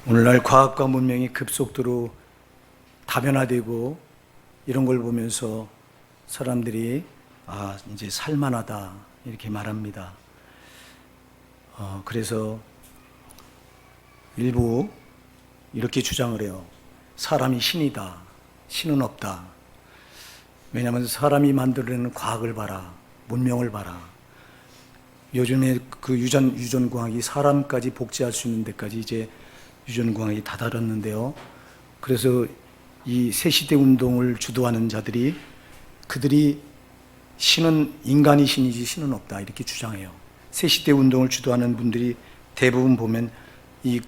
오늘날 과학과 문명이 급속도로 다변화되고 이런 걸 보면서 사람들이 이제 살만하다 이렇게 말합니다. 그래서 일부 이렇게 주장을 해요. 사람이 신이다. 신은 없다. 왜냐하면 사람이 만들어내는 과학을 봐라. 문명을 봐라. 요즘에 그 유전공학이 사람까지 복제할 수 있는 데까지 이제 유전공학이 다다랐는데요. 그래서 이 새시대 운동을 주도하는 자들이 그들이 신은 인간이 신이지 신은 없다 이렇게 주장해요. 새시대 운동을 주도하는 분들이 대부분 보면 이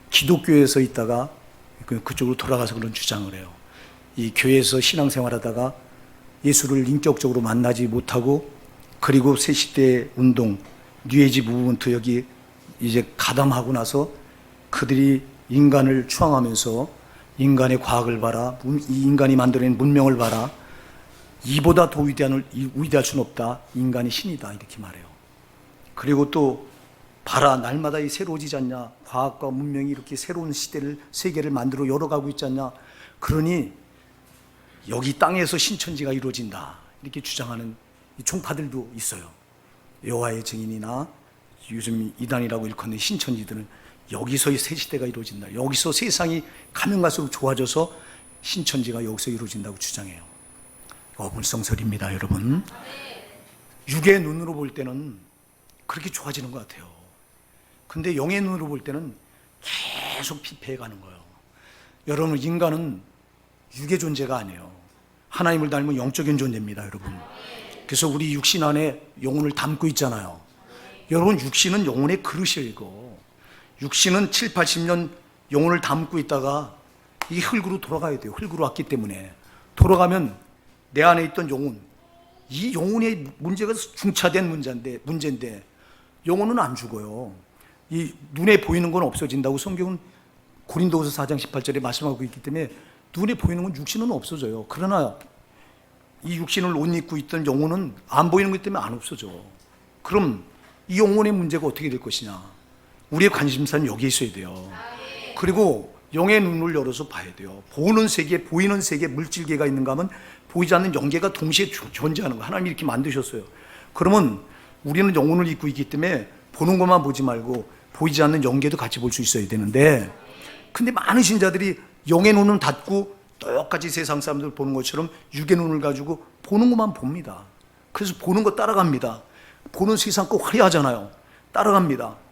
기독교에서 있다가 그쪽으로 돌아가서 그런 주장을 해요. 이 교회에서 신앙생활하다가 예수를 인격적으로 만나지 못하고 그리고 새시대 운동, 뉴에이지 무브먼트 여기 이제 가담하고 나서 그들이 인간을 추앙하면서 인간의 과학을 봐라, 이 인간이 만들어낸 문명을 봐라, 이보다 더 위대할 수는 없다, 인간이 신이다 이렇게 말해요. 그리고 또 봐라, 날마다 이 새로워지지 않냐, 과학과 문명이 이렇게 새로운 세계를 만들어 열어가고 있지 않냐, 그러니 여기 땅에서 신천지가 이루어진다 이렇게 주장하는 종파들도 있어요. 여호와의 증인이나 요즘 이단이라고 일컫는 신천지들은 여기서의 새 시대가 이루어진다, 여기서 세상이 가면 갈수록 좋아져서 신천지가 여기서 이루어진다고 주장해요. 어불성설입니다. 여러분, 육의 눈으로 볼 때는 그렇게 좋아지는 것 같아요. 근데 영의 눈으로 볼 때는 계속 피폐해가는 거예요. 여러분, 인간은 육의 존재가 아니에요. 하나님을 닮은 영적인 존재입니다. 여러분, 그래서 우리 육신 안에 영혼을 담고 있잖아요. 여러분, 육신은 영혼의 그릇이에요. 이거 육신은 7, 80년 영혼을 담고 있다가 이 흙으로 돌아가야 돼요. 흙으로 왔기 때문에 돌아가면 내 안에 있던 영혼, 이 영혼의 문제가 중차대한 문제인데 영혼은 안 죽어요. 이 눈에 보이는 건 없어진다고 성경은 고린도후서 4장 18절에 말씀하고 있기 때문에 눈에 보이는 건 육신은 없어져요. 그러나 이 육신을 옷 입고 있던 영혼은 안 보이는 것 때문에 안 없어져. 그럼 이 영혼의 문제가 어떻게 될 것이냐? 우리의 관심사는 여기에 있어야 돼요. 그리고 영의 눈을 열어서 봐야 돼요. 보는 세계, 보이는 세계, 물질계가 있는가 하면 보이지 않는 영계가 동시에 존재하는 거예요. 하나님이 이렇게 만드셨어요. 그러면 우리는 영혼을 입고 있기 때문에 보는 것만 보지 말고 보이지 않는 영계도 같이 볼 수 있어야 되는데, 근데 많은 신자들이 영의 눈은 닫고 똑같이 세상 사람들 보는 것처럼 육의 눈을 가지고 보는 것만 봅니다. 그래서 보는 거 따라갑니다. 보는 세상 꼭 화려하잖아요. 따라갑니다.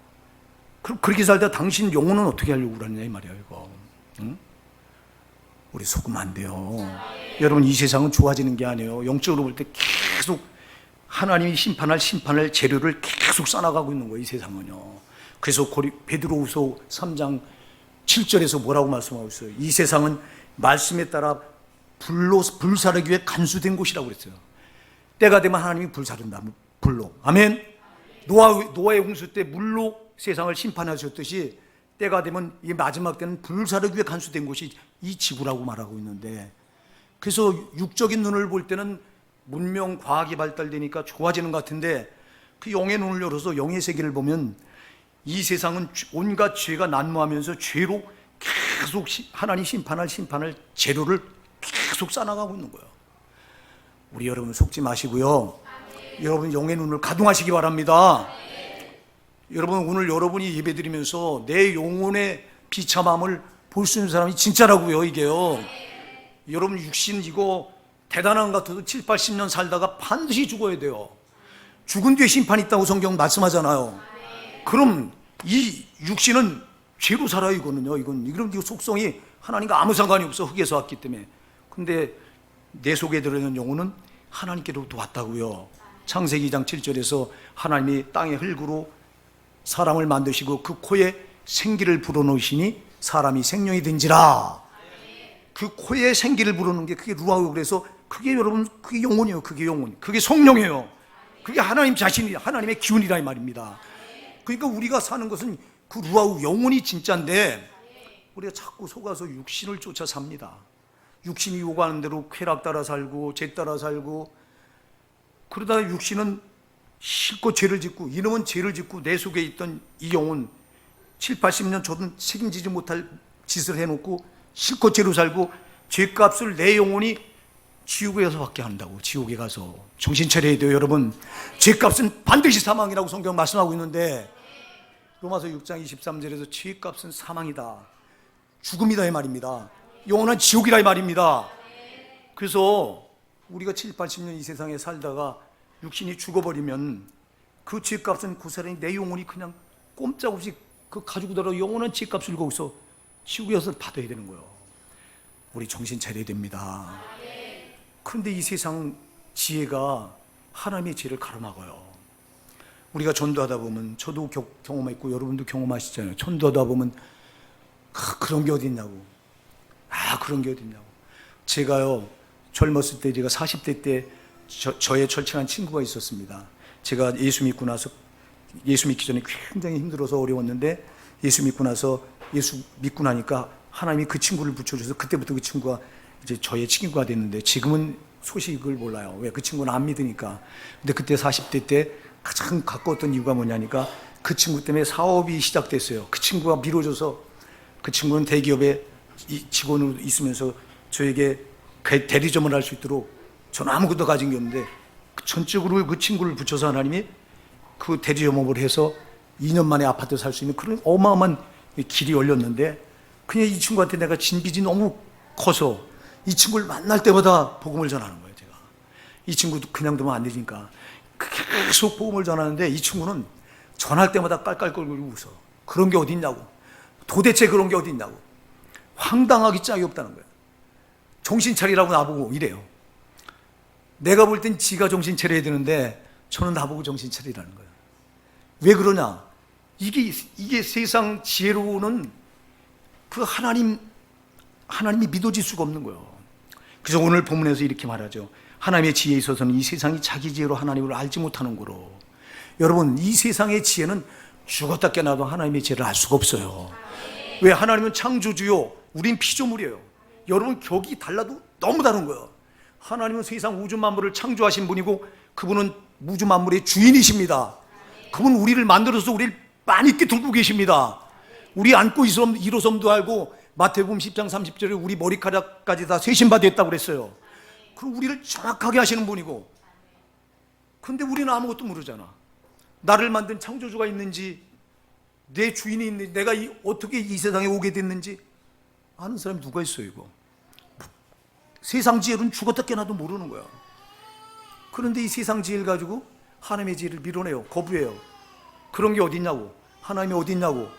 그럼 그렇게 살다 당신 영혼은 어떻게 하려고 그러냐 이 말이에요. 이거 우리 속으면 안 돼요. 여러분, 이 세상은 좋아지는 게 아니에요. 영적으로 볼 때 계속 하나님이 심판할 재료를 계속 쌓아가고 있는 거예요. 이 세상은요. 그래서 베드로후서 3장 7절에서 뭐라고 말씀하고 있어요? 이 세상은 말씀에 따라 불사르기 위해 간수된 곳이라고 그랬어요. 때가 되면 하나님이 불사른다. 불로. 아멘. 노아의 홍수 때 물로 세상을 심판하셨듯이 때가 되면 이 마지막 때는 불사르기 위해 간수된 곳이 이 지구라고 말하고 있는데, 그래서 육적인 눈을 볼 때는 문명 과학이 발달되니까 좋아지는 것 같은데 그 영의 눈을 열어서 영의 세계를 보면 이 세상은 온갖 죄가 난무하면서 죄로 계속 하나님 심판할 재료를 계속 쌓아가고 있는 거예요. 우리 여러분 속지 마시고요. 여러분 영의 눈을 가동하시기 바랍니다. 여러분, 오늘 여러분이 예배드리면서 내 영혼의 비참함을 볼 수 있는 사람이 진짜라고요. 이게요. 여러분, 육신 이거 대단한 것 같아도 7, 80년 살다가 반드시 죽어야 돼요. 죽은 뒤에 심판이 있다고 성경 말씀하잖아요. 그럼 이 육신은 죄로 살아요. 이거는요. 이건 속성이 하나님과 아무 상관이 없어. 흙에서 왔기 때문에. 근데 내 속에 들어있는 영혼은 하나님께로부터 왔다고요. 창세기 2장 7절에서 하나님이 땅의 흙으로 사람을 만드시고 그 코에 생기를 불어넣으시니 사람이 생명이 된지라. 그 코에 생기를 불어넣는 게 그게 루아흐, 그래서 그게 여러분 그게 영혼이에요. 그게 영혼, 그게 성령이에요. 그게 하나님 자신이 하나님의 기운이라 이 말입니다. 그러니까 우리가 사는 것은 그 루아흐 영혼이 진짜인데 우리가 자꾸 속아서 육신을 쫓아 삽니다. 육신이 요구하는 대로 쾌락 따라 살고 죄 따라 살고, 그러다가 육신은 실컷 죄를 짓고, 이놈은 죄를 짓고 내 속에 있던 이 영혼 7, 80년 저는 책임지지 못할 짓을 해놓고 실컷 죄로 살고 죄값을 내 영혼이 지옥에 가서 받게 한다고. 지옥에 가서 정신 차려야 돼요 여러분. 죄값은 반드시 사망이라고 성경 말씀하고 있는데 로마서 6장 23절에서 죄값은 사망이다, 죽음이다 이 말입니다. 영원한 지옥이라 이 말입니다. 그래서 우리가 7, 80년 이 세상에 살다가 육신이 죽어버리면 그 죄값은 그 사람이 내 영혼이 그냥 꼼짝없이 그 가지고 들어 영원한 죄값을 거기서 지옥에 가서 받아야 되는 거예요. 우리 정신 차려야 됩니다. 그런데 이 세상 지혜가 하나님의 지혜를 가로막아요. 우리가 전도하다 보면 저도 경험했고 여러분도 경험하시잖아요. 전도하다 보면 그런 게 어디 있냐고. 그런 게 어디 있냐고. 제가요 젊었을 때, 제가 40대 때 저의 절친한 친구가 있었습니다. 제가 예수 믿고 믿기 전에 굉장히 힘들어서 어려웠는데 예수 믿고 나서 예수 믿고 나니까 하나님이 그 친구를 붙여줘서 그때부터 그 친구가 이제 저의 친구가 됐는데 지금은 소식을 몰라요. 왜? 그 친구는 안 믿으니까. 근데 그때 40대 때 가장 가까웠던 이유가 뭐냐니까 그 친구 때문에 사업이 시작됐어요. 그 친구가 밀어줘서 그 친구는 대기업에 직원으로 있으면서 저에게 대리점을 할 수 있도록 저는 아무것도 가진 게 없는데 전적으로 그 친구를 붙여서 하나님이 그 대리점업을 해서 2년 만에 아파트 살 수 있는 그런 어마어마한 길이 열렸는데 그냥 이 친구한테 내가 진 빚이 너무 커서 이 친구를 만날 때마다 복음을 전하는 거예요. 제가 이 친구도 그냥 두면 안 되니까 계속 복음을 전하는데 이 친구는 전할 때마다 깔깔거리고 웃어. 그런 게 어디 있냐고. 도대체 그런 게 어디 있냐고. 황당하기 짝이 없다는 거예요. 정신 차리라고 나보고 이래요. 내가 볼 땐 지가 정신 차려야 되는데 저는 나보고 정신 차리라는 거예요. 왜 그러냐? 이게 세상 지혜로는 그 하나님이 믿어질 수가 없는 거예요. 그래서 오늘 본문에서 이렇게 말하죠. 하나님의 지혜에 있어서는 이 세상이 자기 지혜로 하나님을 알지 못하는 거로. 여러분, 이 세상의 지혜는 죽었다 깨나도 하나님의 지혜를 알 수가 없어요. 왜? 하나님은 창조주요, 우린 피조물이에요. 여러분, 격이 달라도 너무 다른 거예요. 하나님은 세상 우주 만물을 창조하신 분이고 그분은 우주 만물의 주인이십니다. 그분은 우리를 만들어서 우리를 많이 깨뚫고 계십니다. 우리 안고 일어섬도 알고 마태복음 10장 30절에 우리 머리카락까지 다 세신받았다고 그랬어요. 그럼 우리를 정확하게 하시는 분이고, 근데 우리는 아무것도 모르잖아. 나를 만든 창조주가 있는지, 내 주인이 있는지, 내가 어떻게 이 세상에 오게 됐는지 아는 사람이 누가 있어요. 이거 세상 지혜로는 죽었다 깨나도 모르는 거야. 그런데 이 세상 지혜를 가지고 하나님의 지혜를 밀어내요. 거부해요. 그런 게 어디 있냐고. 하나님이 어디 있냐고.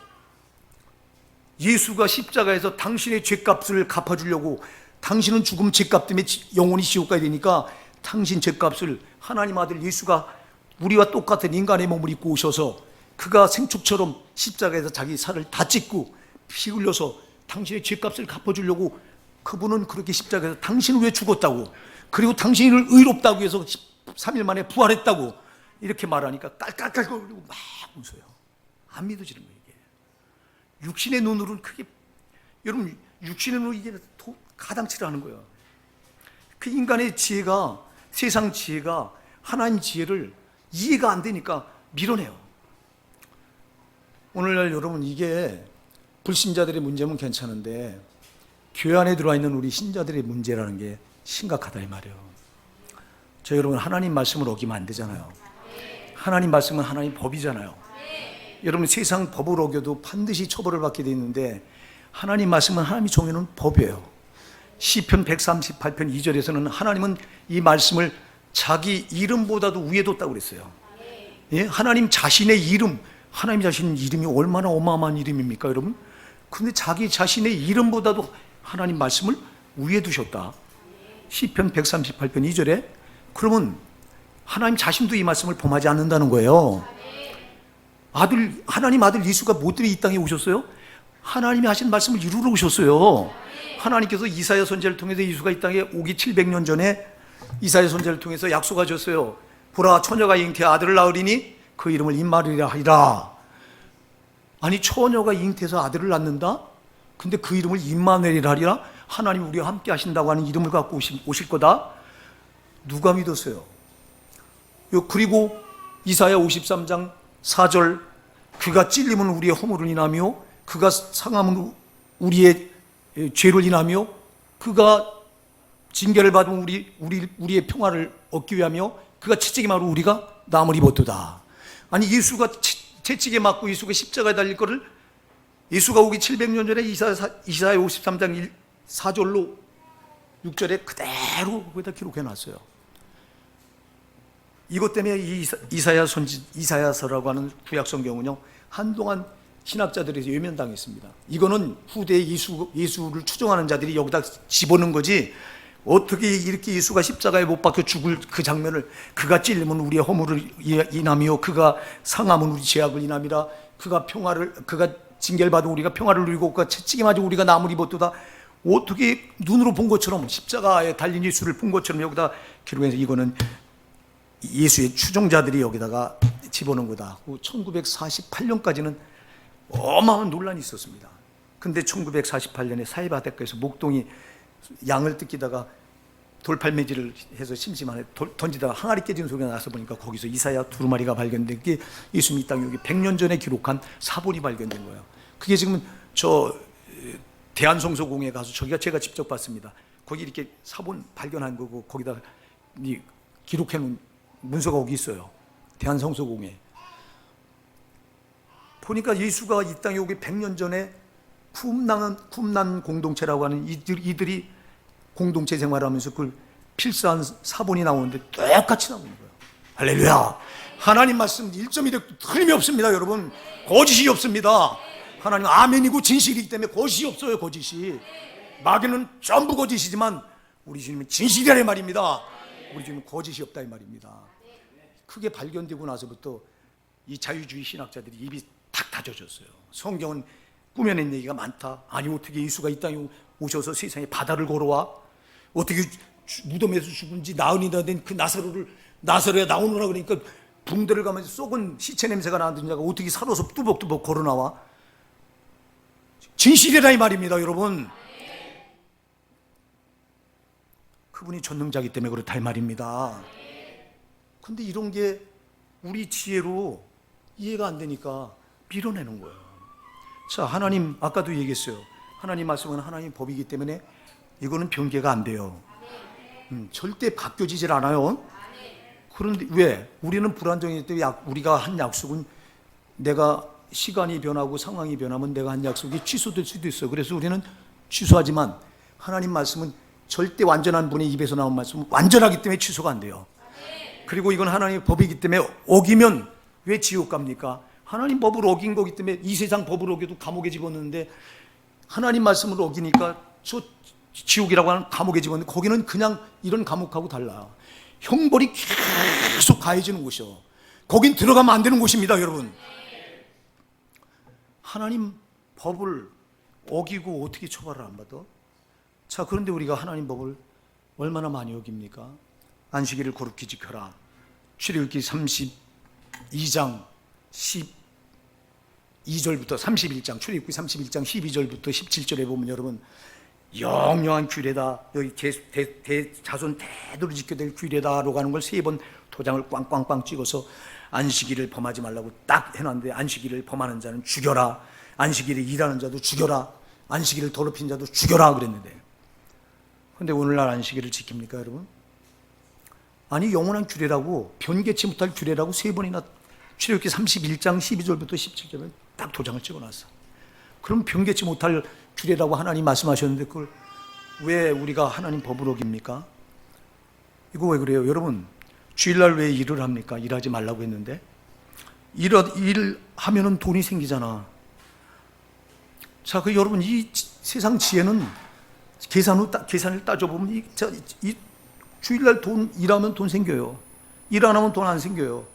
예수가 십자가에서 당신의 죄값을 갚아주려고, 당신은 죽음 죄값 때문에 영원히 지옥 가야 되니까 당신 죄값을 하나님 아들 예수가 우리와 똑같은 인간의 몸을 입고 오셔서 그가 생축처럼 십자가에서 자기 살을 다 찢고 피 흘려서 당신의 죄값을 갚아주려고, 그분은 그렇게 십자가에서 당신은 왜 죽었다고, 그리고 당신을 의롭다고 해서 3일 만에 부활했다고 이렇게 말하니까 깔깔깔거리고 막 웃어요. 안 믿어지는 거예요. 이게 육신의 눈으로는 크게, 여러분 육신의 눈으로 이게 가당치를 않은 거예요. 그 인간의 지혜가, 세상 지혜가 하나님 지혜를 이해가 안 되니까 밀어내요. 오늘날 여러분, 이게 불신자들의 문제면 괜찮은데 교회 안에 들어와 있는 우리 신자들의 문제라는 게 심각하다 이 말이에요. 저 여러분, 하나님 말씀을 어기면 안 되잖아요. 하나님 말씀은 하나님 법이잖아요. 여러분, 세상 법을 어겨도 반드시 처벌을 받게 돼 있는데 하나님 말씀은 하나님이 정해놓은 법이에요. 시편 138편 2절에서는 하나님은 이 말씀을 자기 이름보다도 위에 뒀다고 그랬어요. 예? 하나님 자신의 이름, 하나님 자신의 이름이 얼마나 어마어마한 이름입니까 여러분? 근데 자기 자신의 이름보다도 하나님 말씀을 위에 두셨다. 시편 138편 2절에. 그러면 하나님 자신도 이 말씀을 범하지 않는다는 거예요. 하나님 아들 예수가 뭐 때문에 이 땅에 오셨어요? 하나님이 하신 말씀을 이루러 오셨어요. 하나님께서 이사야 선지자를 통해서 예수가 이 땅에 오기 700년 전에 이사야 선지자를 통해서 약속하셨어요. 보라, 처녀가 잉태해 아들을 낳으리니 그 이름을 임마누엘이라 하리라. 아니, 처녀가 잉태해서 아들을 낳는다? 근데 그 이름을 임마누엘이라 하리라? 하나님 우리와 함께 하신다고 하는 이름을 갖고 오실 거다? 누가 믿었어요? 그리고 이사야 53장 4절 그가 찔림은 우리의 허물을 인하며 그가 상함은 우리의 죄를 인하며 그가 징계를 받으면 우리의 평화를 얻기 위하며 그가 채찍에 맞고 우리가 남을 입었도다. 아니 예수가 채찍에 맞고 예수가 십자가에 달릴 거를 예수가 오기 700년 전에 이사야 53장 4절로 6절에 그대로 거기다 기록해 놨어요. 이것 때문에 이사야서라고 하는 구약 성경은요 한동안 신학자들에서 외면당했습니다. 이거는 후대에 예수를 추종하는 자들이 여기다 집어넣은 거지, 어떻게 이렇게 예수가 십자가에 못 박혀 죽을 그 장면을 그가 찔리면 우리의 허물을 인하며 그가 상함은 우리 죄악을 인함이라 그가 징계를 받아 우리가 평화를 누리고 그가 채찍에 맞아 우리가 남을 입었도다. 어떻게 눈으로 본 것처럼 십자가에 달린 예수를 본 것처럼 여기다 기록해서 이거는 예수의 추종자들이 여기다가 집어넣은 거다. 1948년까지는 어마어마한 논란이 있었습니다. 근데 1948년에 사이바닷가에서 목동이 양을 뜯기다가 돌팔매질을 해서 심심하네 던지다가 항아리 깨진 소리가 나서 보니까 거기서 이사야 두루마리가 발견된 게 예수님 이 땅에 여기 100년 전에 기록한 사본이 발견된 거예요. 그게 지금 저 대한성서공회에 가서 제가 직접 봤습니다. 거기 이렇게 사본 발견한 거고 거기다 기록해 놓은 문서가 거기 있어요. 대한성서공회 보니까 예수가 이 땅에 오기 100년 전에 쿰난 공동체라고 하는 이들이 공동체 생활하면서 그걸 필사한 사본이 나오는데 똑같이 나오는 거예요. 할렐루야. 하나님 말씀 1.1도 틀림이 없습니다. 여러분 거짓이 없습니다. 하나님 아멘이고 진실이기 때문에 거짓이 없어요. 거짓이 마귀는 전부 거짓이지만 우리 주님은 진실이라는 말입니다. 우리 주님은 거짓이 없다 이 말입니다. 크게 발견되고 나서부터 이 자유주의 신학자들이 입이 탁 닫혀졌어요. 성경은 꾸며낸 얘기가 많다. 아니 어떻게 예수가 이 땅에 오셔서 세상에 바다를 걸어와? 어떻게 무덤에서 죽은 지 나흘이나 된 그 나사로야 나오느라 그러니까 붕대를 가면서 썩은 시체 냄새가 나는 자가 어떻게 살아서 뚜벅뚜벅 걸어 나와? 진실이라 이 말입니다, 여러분. 그분이 전능자이기 때문에 그렇다 이 말입니다. 근데 이런 게 우리 지혜로 이해가 안 되니까 밀어내는 거예요. 자, 하나님 아까도 얘기했어요. 하나님 말씀은 하나님 법이기 때문에 이거는 변개가 안 돼요. 절대 바뀌어지질 않아요. 그런데 왜? 우리는 불안정이기 때문에 우리가 한 약속은 내가 시간이 변하고 상황이 변하면 내가 한 약속이 취소될 수도 있어요. 그래서 우리는 취소하지만 하나님 말씀은 절대 완전한 분의 입에서 나온 말씀은 완전하기 때문에 취소가 안 돼요. 그리고 이건 하나님의 법이기 때문에 어기면 왜 지옥 갑니까? 하나님 법을 어긴 거기 때문에 이 세상 법을 어겨도 감옥에 집어넣는데 하나님 말씀을 어기니까 저 지옥이라고 하는 감옥에 집어넣는데 거기는 그냥 이런 감옥하고 달라요. 형벌이 계속 가해지는 곳이요. 거긴 들어가면 안 되는 곳입니다, 여러분. 하나님 법을 어기고 어떻게 처벌을 안 받아? 자, 그런데 우리가 하나님 법을 얼마나 많이 어깁니까? 안식일을 거룩히 지켜라. 출애굽기 32장 12절부터 31장 출애굽기 31장 12절부터 17절에 보면 여러분 영영한 규례다. 여기 자손 대대로 지켜될 규례다라고 하는 걸 3번 도장을 꽝꽝꽝 찍어서 안식일을 범하지 말라고 딱 해놨는데 안식일을 범하는 자는 죽여라. 안식일에 일하는 자도 죽여라. 안식일을 더럽힌 자도 죽여라 그랬는데 근데 오늘날 안식일을 지킵니까 여러분? 아니 영원한 규례라고 변개치 못할 규례라고 3번이나 출애굽기 31장 12절부터 17절에 딱 도장을 찍어놨어. 그럼 변개치 못할 규례라고 하나님 말씀하셨는데 그걸 왜 우리가 하나님 법을 어깁니까? 이거 왜 그래요? 여러분 주일날 왜 일을 합니까? 일하지 말라고 했는데 일하면은 돈이 생기잖아. 자, 그 여러분 이 세상 지혜는 계산을 따져보면 이 주일날 일하면 돈 생겨요. 일 안 하면 돈 안 생겨요.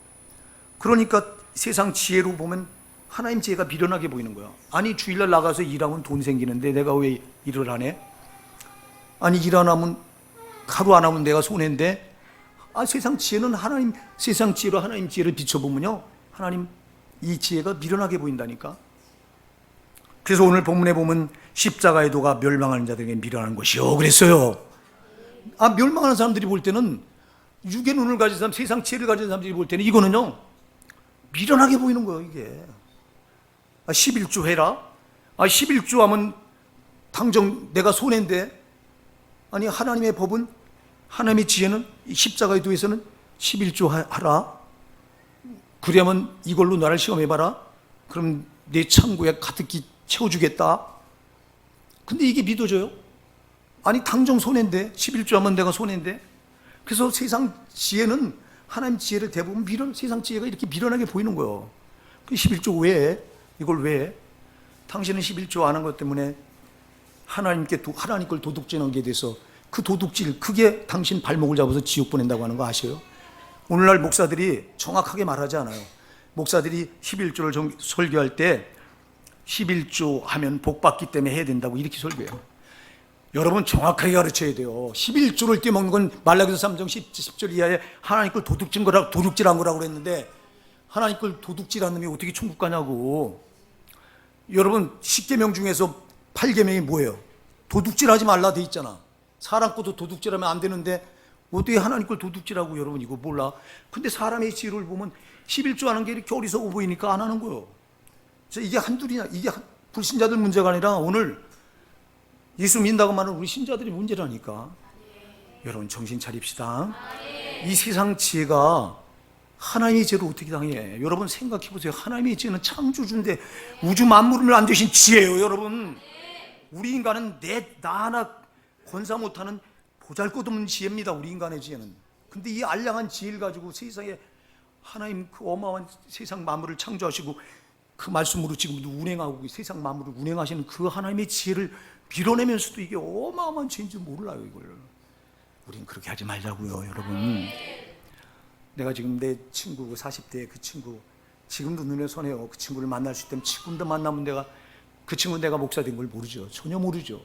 그러니까 세상 지혜로 보면 하나님 지혜가 미련하게 보이는 거야. 아니 주일날 나가서 일하면 돈 생기는데 내가 왜 일을 안 해? 아니 일 안 하면 하루 안 하면 내가 손해인데 세상 지혜는 세상 지혜로 하나님 지혜를 비춰보면요 하나님 이 지혜가 미련하게 보인다니까. 그래서 오늘 본문에 보면 십자가의 도가 멸망하는 자들에게 미련한 것이요 그랬어요. 멸망하는 사람들이 볼 때는 육의 눈을 가진 사람, 세상 지혜를 가진 사람들이 볼 때는 이거는요 미련하게 보이는 거예요. 이게 11조 해라. 11조 하면 당장 내가 손해인데. 아니, 하나님의 법은, 하나님의 지혜는, 십자가의 도에서는 11조 하라. 그러면 이걸로 나를 시험해봐라. 그럼 내 창고에 가득히 채워주겠다. 근데 이게 믿어져요? 아니, 당장 손해인데. 11조 하면 내가 손해인데. 그래서 세상 지혜는, 하나님 지혜를 대부분 세상 지혜가 이렇게 미련하게 보이는 거예요. 11조 왜? 이걸 왜? 당신은 11조 안 한 것 때문에 하나님 걸 도둑질한 게 돼서 그 도둑질, 그게 당신 발목을 잡아서 지옥 보낸다고 하는 거 아셔요? 오늘날 목사들이 정확하게 말하지 않아요. 목사들이 11조를 설교할 때 11조 하면 복 받기 때문에 해야 된다고 이렇게 설교해요. 여러분 정확하게 가르쳐야 돼요. 11조를 떼먹는 건 말라기서 3장 10절 이하에 하나님 걸 도둑질한 거라고 그랬는데, 하나님 걸 도둑질한 놈이 어떻게 천국 가냐고. 여러분 10계명 중에서 8계명이 뭐예요? 도둑질하지 말라 돼 있잖아. 사람 것도 도둑질하면 안 되는데 어떻게 하나님 걸 도둑질하고. 여러분 이거 몰라? 근데 사람의 지혜를 보면 11조 하는 게 이렇게 어리석어 보이니까 안 하는 거예요. 이게 한둘이냐, 이게 불신자들 문제가 아니라 오늘 예수 믿는다고 말하는 우리 신자들이 문제라니까. 여러분 정신 차립시다. 이 세상 지혜가 하나님의 지혜로 어떻게 당해? 여러분 생각해 보세요. 하나님의 지혜는 창조주인데 우주 만물을 만드신 지혜예요. 여러분, 우리 인간은 나 하나 권사 못하는 보잘것없는 지혜입니다. 우리 인간의 지혜는. 근데 이 알량한 지혜를 가지고 세상에 하나님 그 어마어마한 세상 만물을 창조하시고 그 말씀으로 지금도 운행하고 세상 만물을 운행하시는 그 하나님의 지혜를 밀어내면서도 이게 어마어마한 죄인지 몰라요. 이걸 우린 그렇게 하지 말자고요. 여러분, 내가 지금 내 친구 40대 그 친구 지금도 눈에 선해요. 그 친구를 만날 수 있다면 지금도 만나면 그 친구는 내가 목사 된 걸 모르죠. 전혀 모르죠.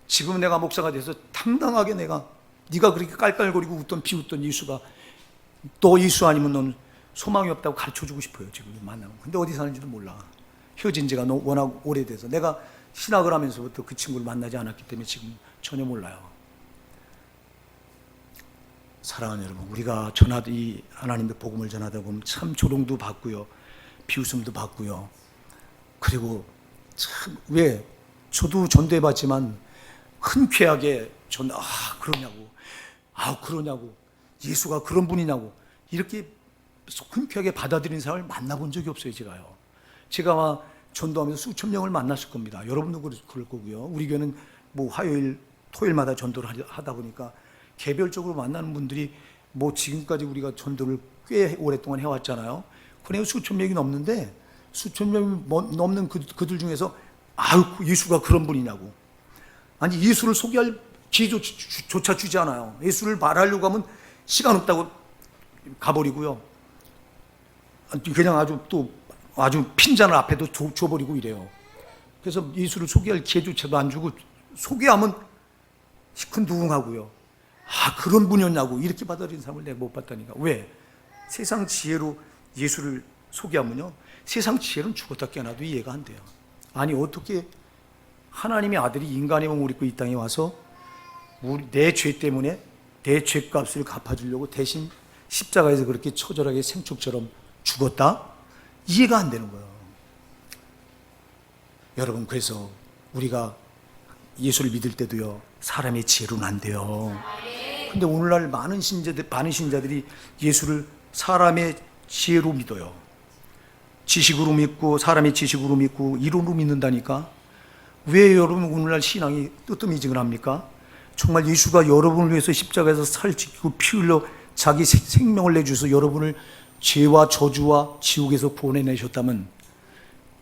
지금 내가 목사가 돼서 당당하게 네가 그렇게 깔깔거리고 웃던 비웃던 예수가 또 예수 아니면 넌 소망이 없다고 가르쳐주고 싶어요. 지금 만나면. 근데 어디 사는지도 몰라. 헤어진 지가 워낙 오래돼서 내가 신학을 하면서부터 그 친구를 만나지 않았기 때문에 지금 전혀 몰라요. 사랑하는 여러분, 우리가 이 하나님의 복음을 전하다 보면 참 조롱도 받고요, 비웃음도 받고요. 그리고 참 왜 저도 전도해봤지만 흔쾌하게 그러냐고 예수가 그런 분이냐고 이렇게 흔쾌하게 받아들이는 사람을 만나본 적이 없어요. 제가 전도하면서 수천 명을 만났을 겁니다. 여러분도 그럴 거고요. 우리 교회는 화요일 토요일마다 전도를 하다 보니까 개별적으로 만나는 분들이 지금까지 우리가 전도를 꽤 오랫동안 해왔잖아요. 그래서 수천 명이 넘는데, 수천 명이 넘는 그들 중에서 예수가 그런 분이냐고. 아니, 예수를 소개할 기회조차 주지 않아요. 예수를 말하려고 하면 시간 없다고 가버리고요. 그냥 아주 핀잔을 앞에도 줘버리고 이래요. 그래서 예수를 소개할 기회조차도 안 주고, 소개하면 시큰둥하고요. 그런 분이었냐고 이렇게 받아들이는 사람을 내가 못 봤다니까. 왜? 세상 지혜로 예수를 소개하면요, 세상 지혜는 죽었다 깨어나도 이해가 안 돼요. 아니, 어떻게 하나님의 아들이 인간의 몸을 입고 이 땅에 와서 내 죄 때문에 내 죄값을 갚아주려고 대신 십자가에서 그렇게 처절하게 생축처럼 죽었다? 이해가 안 되는 거예요. 여러분, 그래서 우리가 예수를 믿을 때도요, 사람의 지혜로는 안 돼요. 근데 오늘날 많은 신자들이 예수를 사람의 지혜로 믿어요. 지식으로 믿고, 사람의 지식으로 믿고, 이론으로 믿는다니까. 왜 여러분 오늘날 신앙이 뜨뜻미지근합니까? 정말 예수가 여러분을 위해서 십자가에서 살 지키고 피 흘려 자기 생명을 내주셔서 여러분을 죄와 저주와 지옥에서 구원해내셨다면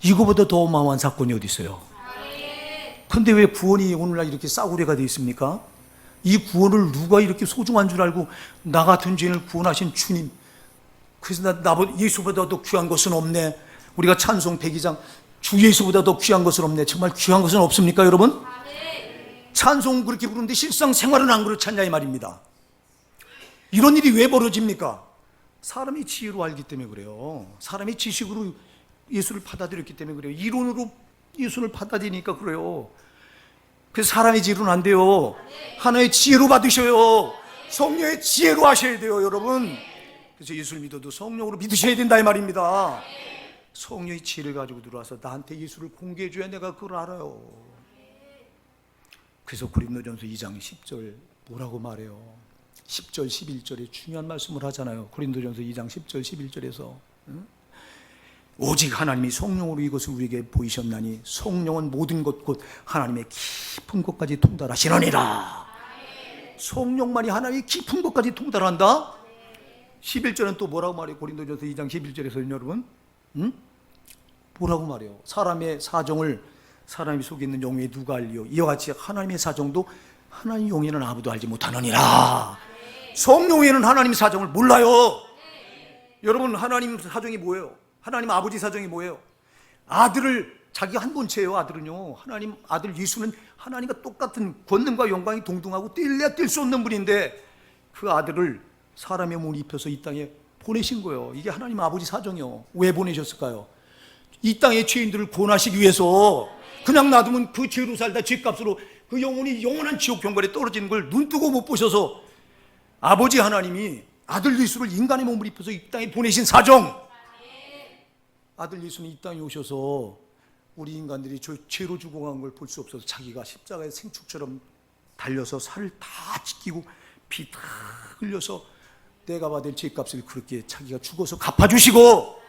이거보다 더 어마어마한 사건이 어디 있어요? 근데 왜 구원이 오늘날 이렇게 싸구려가 되어 있습니까? 이 구원을 누가 이렇게 소중한 줄 알고 나 같은 죄인을 구원하신 주님, 그래서 예수보다 더 귀한 것은 없네. 우리가 찬송 102장 주 예수보다 더 귀한 것은 없네. 정말 귀한 것은 없습니까, 여러분? 찬송 그렇게 부르는데 실상 생활은 안 그렇지 않냐 이 말입니다. 이런 일이 왜 벌어집니까? 사람이 지혜로 알기 때문에 그래요. 사람이 지식으로 예수를 받아들였기 때문에 그래요. 이론으로 예수를 받아들이니까 그래요. 그래서 사람의 지혜로는 안 돼요. 하나의 지혜로 받으셔요. 성령의 지혜로 하셔야 돼요, 여러분. 그래서 예수를 믿어도 성령으로 믿으셔야 된다 이 말입니다. 성령의 지혜를 가지고 들어와서 나한테 예수를 공개해 줘야 내가 그걸 알아요. 그래서 고린도전서 2장 10절 뭐라고 말해요? 10절 11절에 중요한 말씀을 하잖아요. 고린도전서 2장 10절 11절에서 오직 하나님이 성령으로 이것을 우리에게 보이셨나니 성령은 모든 것 곧 하나님의 깊은 것까지 통달하시느니라. 성령만이 하나님의 깊은 것까지 통달한다. 11절은 또 뭐라고 말해요? 고린도전서 2장 11절에서 여러분 뭐라고 말해요? 사람의 사정을 사람이 속에 있는 영에 누가 알리요? 이와 같이 하나님의 사정도 하나님 영에는 아무도 알지 못하느니라. 성령에는 하나님의 사정을 몰라요. 여러분, 하나님 사정이 뭐예요? 하나님 아버지 사정이 뭐예요? 아들을 자기가 한 본체예요. 아들은요, 하나님 아들 예수는 하나님과 똑같은 권능과 영광이 동등하고 뛸래야 뛸 수 없는 분인데 그 아들을 사람의 몸을 입혀서 이 땅에 보내신 거예요. 이게 하나님 아버지 사정이요. 왜 보내셨을까요? 이 땅의 죄인들을 구원하시기 위해서. 그냥 놔두면 그 죄로 살다 죄값으로 그 영혼이 영원한 지옥 경벌에 떨어지는 걸 눈뜨고 못 보셔서 아버지 하나님이 아들 예수를 인간의 몸을 입혀서 이 땅에 보내신 사정. 아들 예수는 이 땅에 오셔서 우리 인간들이 죄로 죽어간 걸 볼 수 없어서 자기가 십자가의 생축처럼 달려서 살을 다 찢기고 피 다 흘려서 내가 받을 죄값을 그렇게 자기가 죽어서 갚아주시고,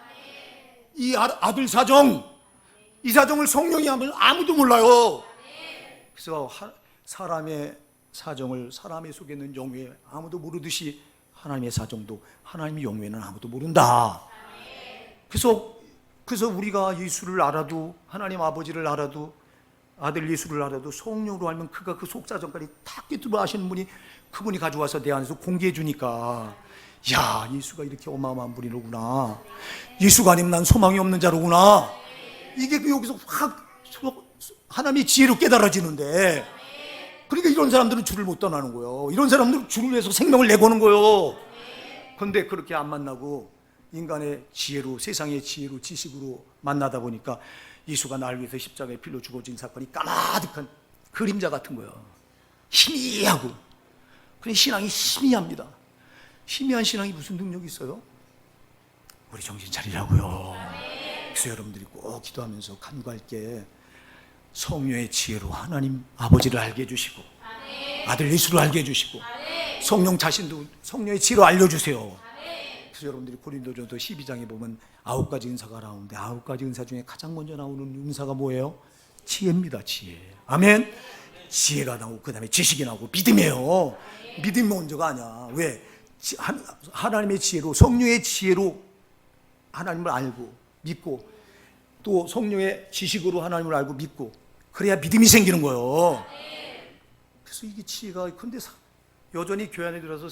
이 아들 사정, 이 사정을 성령이 하면 아무도 몰라요. 그래서 사람의 사정을 사람의 속에 있는 영에 아무도 모르듯이 하나님의 사정도 하나님의 영에는 아무도 모른다. 그래서 우리가 예수를 알아도, 하나님 아버지를 알아도, 아들 예수를 알아도 성령으로 알면 그가 그 속사정까지 다 꿰뚫어 아시는 분이 그분이 가져와서 내 안에서 공개해 주니까, 야, 예수가 이렇게 어마어마한 분이로구나, 예수가 아니면 난 소망이 없는 자로구나, 이게 여기서 확 하나님의 지혜로 깨달아지는데, 그러니까 이런 사람들은 주를 못 떠나는 거예요. 이런 사람들은 주를 위해서 생명을 내거는 거예요. 그런데 그렇게 안 만나고 인간의 지혜로, 세상의 지혜로, 지식으로 만나다 보니까 예수가 나를 위해서 십자가에 필로 죽어진 사건이 까마득한 그림자 같은 거예요. 희미하고. 그래, 신앙이 희미합니다. 희미한 신앙이 무슨 능력이 있어요? 우리 정신 차리라고요. 그래서 여러분들이 꼭 기도하면서 간구할게, 성령의 지혜로 하나님 아버지를 알게 해주시고, 아들 예수를 알게 해주시고, 성령 자신도 성령의 지혜로 알려주세요. 그래서 여러분들이 고린도전서 12장에 보면 9가지 은사가 나오는데 9가지 은사 중에 가장 먼저 나오는 은사가 뭐예요? 지혜입니다. 지혜. 아멘. 지혜가 나오고 그 다음에 지식이 나오고 믿음이에요. 믿음이 먼저가 아니야. 왜? 하나님의 지혜로, 성령의 지혜로 하나님을 알고 믿고, 또 성령의 지식으로 하나님을 알고 믿고, 그래야 믿음이 생기는 거예요. 그래서 이게 지혜가, 근데 여전히 교회 안에 들어서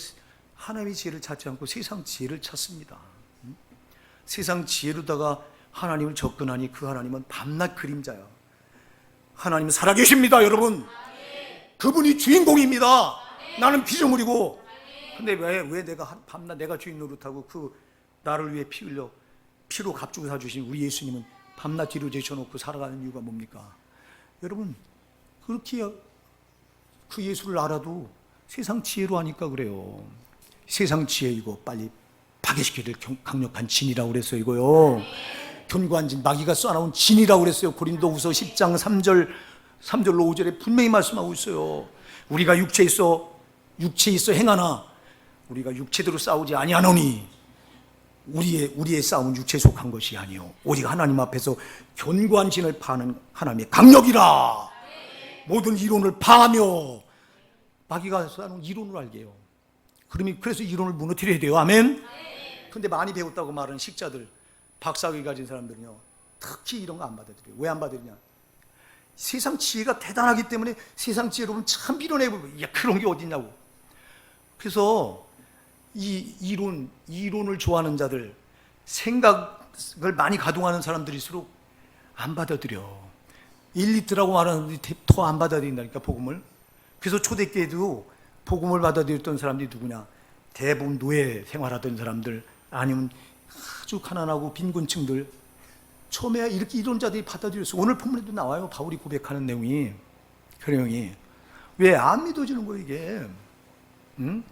하나님의 지혜를 찾지 않고 세상 지혜를 찾습니다. 세상 지혜로다가 하나님을 접근하니 그 하나님은 밤낮 그림자야. 하나님은 살아계십니다, 여러분. 그분이 주인공입니다. 나는 피조물이고. 근데 왜 내가 밤낮 내가 주인 노릇하고 그 나를 위해 피 흘려 피로 값주고 사주신 우리 예수님은 밤낮 뒤로 제쳐놓고 살아가는 이유가 뭡니까? 여러분, 그렇게 그 예수를 알아도 세상 지혜로 하니까 그래요. 세상 지혜이고 빨리 파괴시켜야 될 강력한 진이라고 그랬어요. 이거요, 견고한 진, 마귀가 쏴나온 진이라고 그랬어요. 고린도후서 10장 3절로 5절에 분명히 말씀하고 있어요. 우리가 육체에 있어 행하나 우리가 육체대로 싸우지 아니하노니 우리의 싸움은 육체에 속한 것이 아니요 오직 하나님 앞에서 견고한 진을 파는 하나님의 강력이라. 모든 이론을 파하며, 마귀가 쏴놓은 이론을 알게 해요. 그래서 이론을 무너뜨려야 돼요. 아멘. 근데 많이 배웠다고 말하는 식자들, 박사학위 가진 사람들은요, 특히 이런 거 안 받아들여요. 왜 안 받아들이냐? 세상 지혜가 대단하기 때문에 세상 지혜로 보면 참 밀어내고, 야, 그런 게 어딨냐고. 그래서 이 이론을 좋아하는 자들, 생각을 많이 가동하는 사람들일수록 안 받아들여. 1리터라고 말하는 사람들이 더 안 받아들인다니까, 복음을. 그래서 초대교회도 복음을 받아들였던 사람들이 누구냐? 대부분 노예 생활하던 사람들, 아니면 아주 가난하고 빈곤층들. 처음에 이렇게 이론자들이 받아들였어. 오늘 본문에도 나와요. 바울이 고백하는 내용이. 그 내용이. 왜 안 믿어지는 거예요, 이게? 응?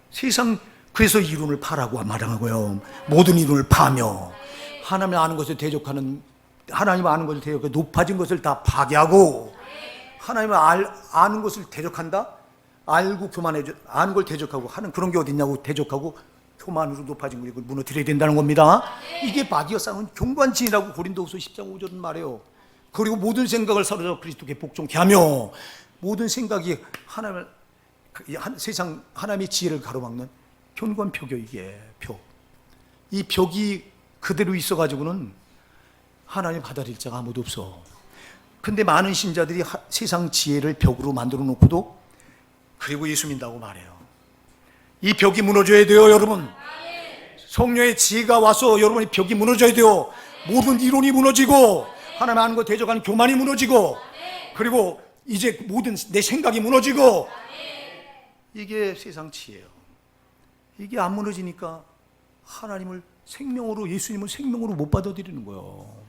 세상, 그래서 이론을 파라고 말하고요. 모든 이론을 파며 하나님 아는 것을 대적하는, 하나님 아는 것을 대적하고 높아진 것을 다 파괴하고, 하나님을 아는 것을 대적한다? 알고 교만해져, 아는 걸 대적하고 하는 그런 게 어딨냐고, 대적하고 교만으로 높아진 걸 무너뜨려야 된다는 겁니다. 이게 바디어 싸움은 경관진이라고 고린도후서 10장 5절은 말해요. 그리고 모든 생각을 사로잡아 그리스도께 복종케 하며, 모든 생각이 하나님을, 세상 하나님의 지혜를 가로막는 경관표교, 이게 표. 이 벽이 그대로 있어가지고는 하나님 받아들일 자가 아무도 없어. 근데 많은 신자들이 세상 지혜를 벽으로 만들어 놓고도 그리고 예수 믿는다고 말해요. 이 벽이 무너져야 돼요, 여러분. 성령의 지혜가 와서 여러분의 벽이 무너져야 돼요. 모든 이론이 무너지고, 하나님 아는 거 대적하는 교만이 무너지고, 그리고 이제 모든 내 생각이 무너지고, 이게 세상 지혜예요. 이게 안 무너지니까 하나님을 생명으로, 예수님을 생명으로 못 받아들이는 거예요.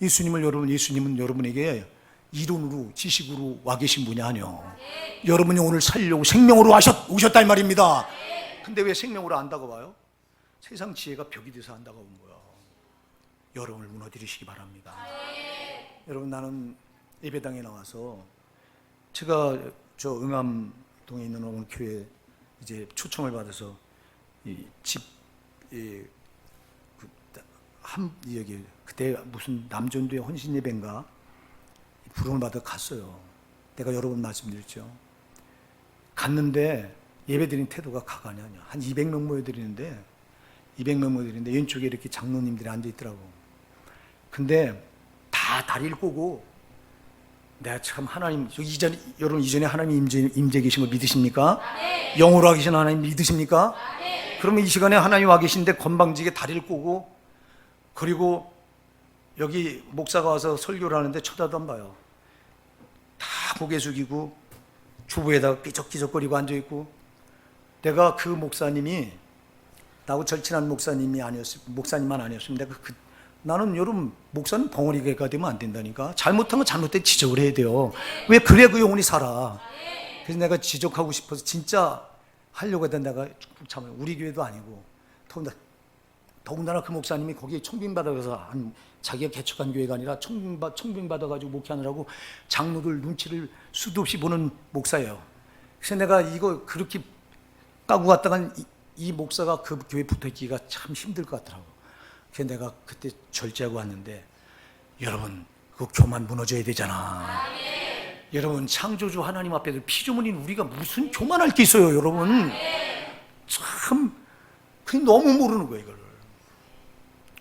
예수님은 여러분에게 이론으로, 지식으로 와 계신 분이 아니요. 여러분이 오늘 살려고 생명으로 오셨다 이 말입니다. 근데 왜 생명으로 안 다가와요? 세상 지혜가 벽이 돼서 안 다가온 거예요. 여러분을 무너뜨리시기 바랍니다. 여러분, 나는 예배당에 나와서, 제가 저 응암동에 있는 어느 교회 이제 초청을 받아서 여기 그때 무슨 남전도의 헌신 예배인가 부름을 받아 갔어요. 내가 여러 번 말씀드렸죠. 갔는데 예배드린 태도가 가관이 아니야. 한 200명 모여드리는데 왼쪽에 이렇게 장로님들이 앉아 있더라고. 근데 다 다리를 꼬고, 내가 참 하나님, 여러분 이전에 하나님 임재 계신 거 믿으십니까? 네. 영으로 와 계신 하나님 믿으십니까? 네. 그러면 이 시간에 하나님 와 계신데 건방지게 다리를 꼬고, 그리고 여기 목사가 와서 설교를 하는데 쳐다도 안 봐요. 다 고개 숙이고 주부에다가 삐적삐적거리고 앉아있고. 내가 그 목사님이, 나하고 절친한 목사님만 아니었으면 내가 나는 여러분, 목사는 벙어리가 되면 안 된다니까. 잘못한 건 잘못된 지적을 해야 돼요. 왜 그래 그 영혼이 살아. 그래서 내가 지적하고 싶어서 진짜 하려고 했던, 내가 참 우리 교회도 아니고, 더군다나 그 목사님이 거기에 청빙받아서 자기가 개척한 교회가 아니라 청빙받아가지고 목회하느라고 장로들 눈치를 수도 없이 보는 목사예요. 그래서 내가 이거 그렇게 까고 갔다간 이 목사가 그 교회에 붙어있기가 참 힘들 것 같더라고. 그래서 내가 그때 절제하고 왔는데, 여러분, 그 교만 무너져야 되잖아. 여러분, 창조주 하나님 앞에서 피조물인 우리가 무슨 교만할 게 있어요, 여러분. 참 그냥 너무 모르는 거예요, 이걸.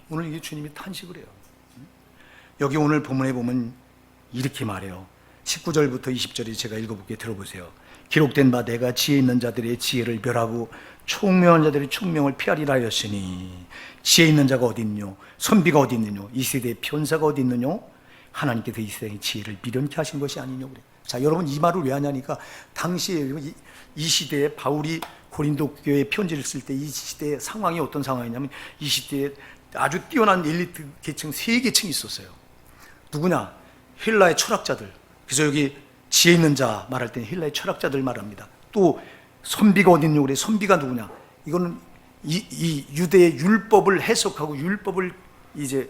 오늘 이게 주님이 탄식을 해요. 여기 오늘 본문에 보면 이렇게 말해요. 19절부터 20절에 제가 읽어볼게요. 들어보세요. 기록된 바 내가 지혜 있는 자들의 지혜를 멸하고 총명한 자들의 총명을 피하리라 하였으니, 지혜 있는 자가 어디 있느뇨? 선비가 어디 있느뇨? 이 세대의 편사가 어디 있느뇨? 하나님께서 이 세상의 지혜를 미련케 하신 것이 아니뇨. 그래. 자, 여러분, 이 말을 왜 하냐니까, 당시에 이 시대에 바울이 고린도 교회에 편지를 쓸 때 이 시대의 상황이 어떤 상황이냐면, 이 시대에 아주 뛰어난 엘리트 계층 3계층이 있었어요. 누구냐? 헬라의 철학자들. 그래서 여기 지혜 있는 자 말할 때는 헬라의 철학자들 말합니다. 또 선비가 어디 있느냐 그래. 선비가 누구냐? 이거는 이 유대의 율법을 해석하고 율법을 이제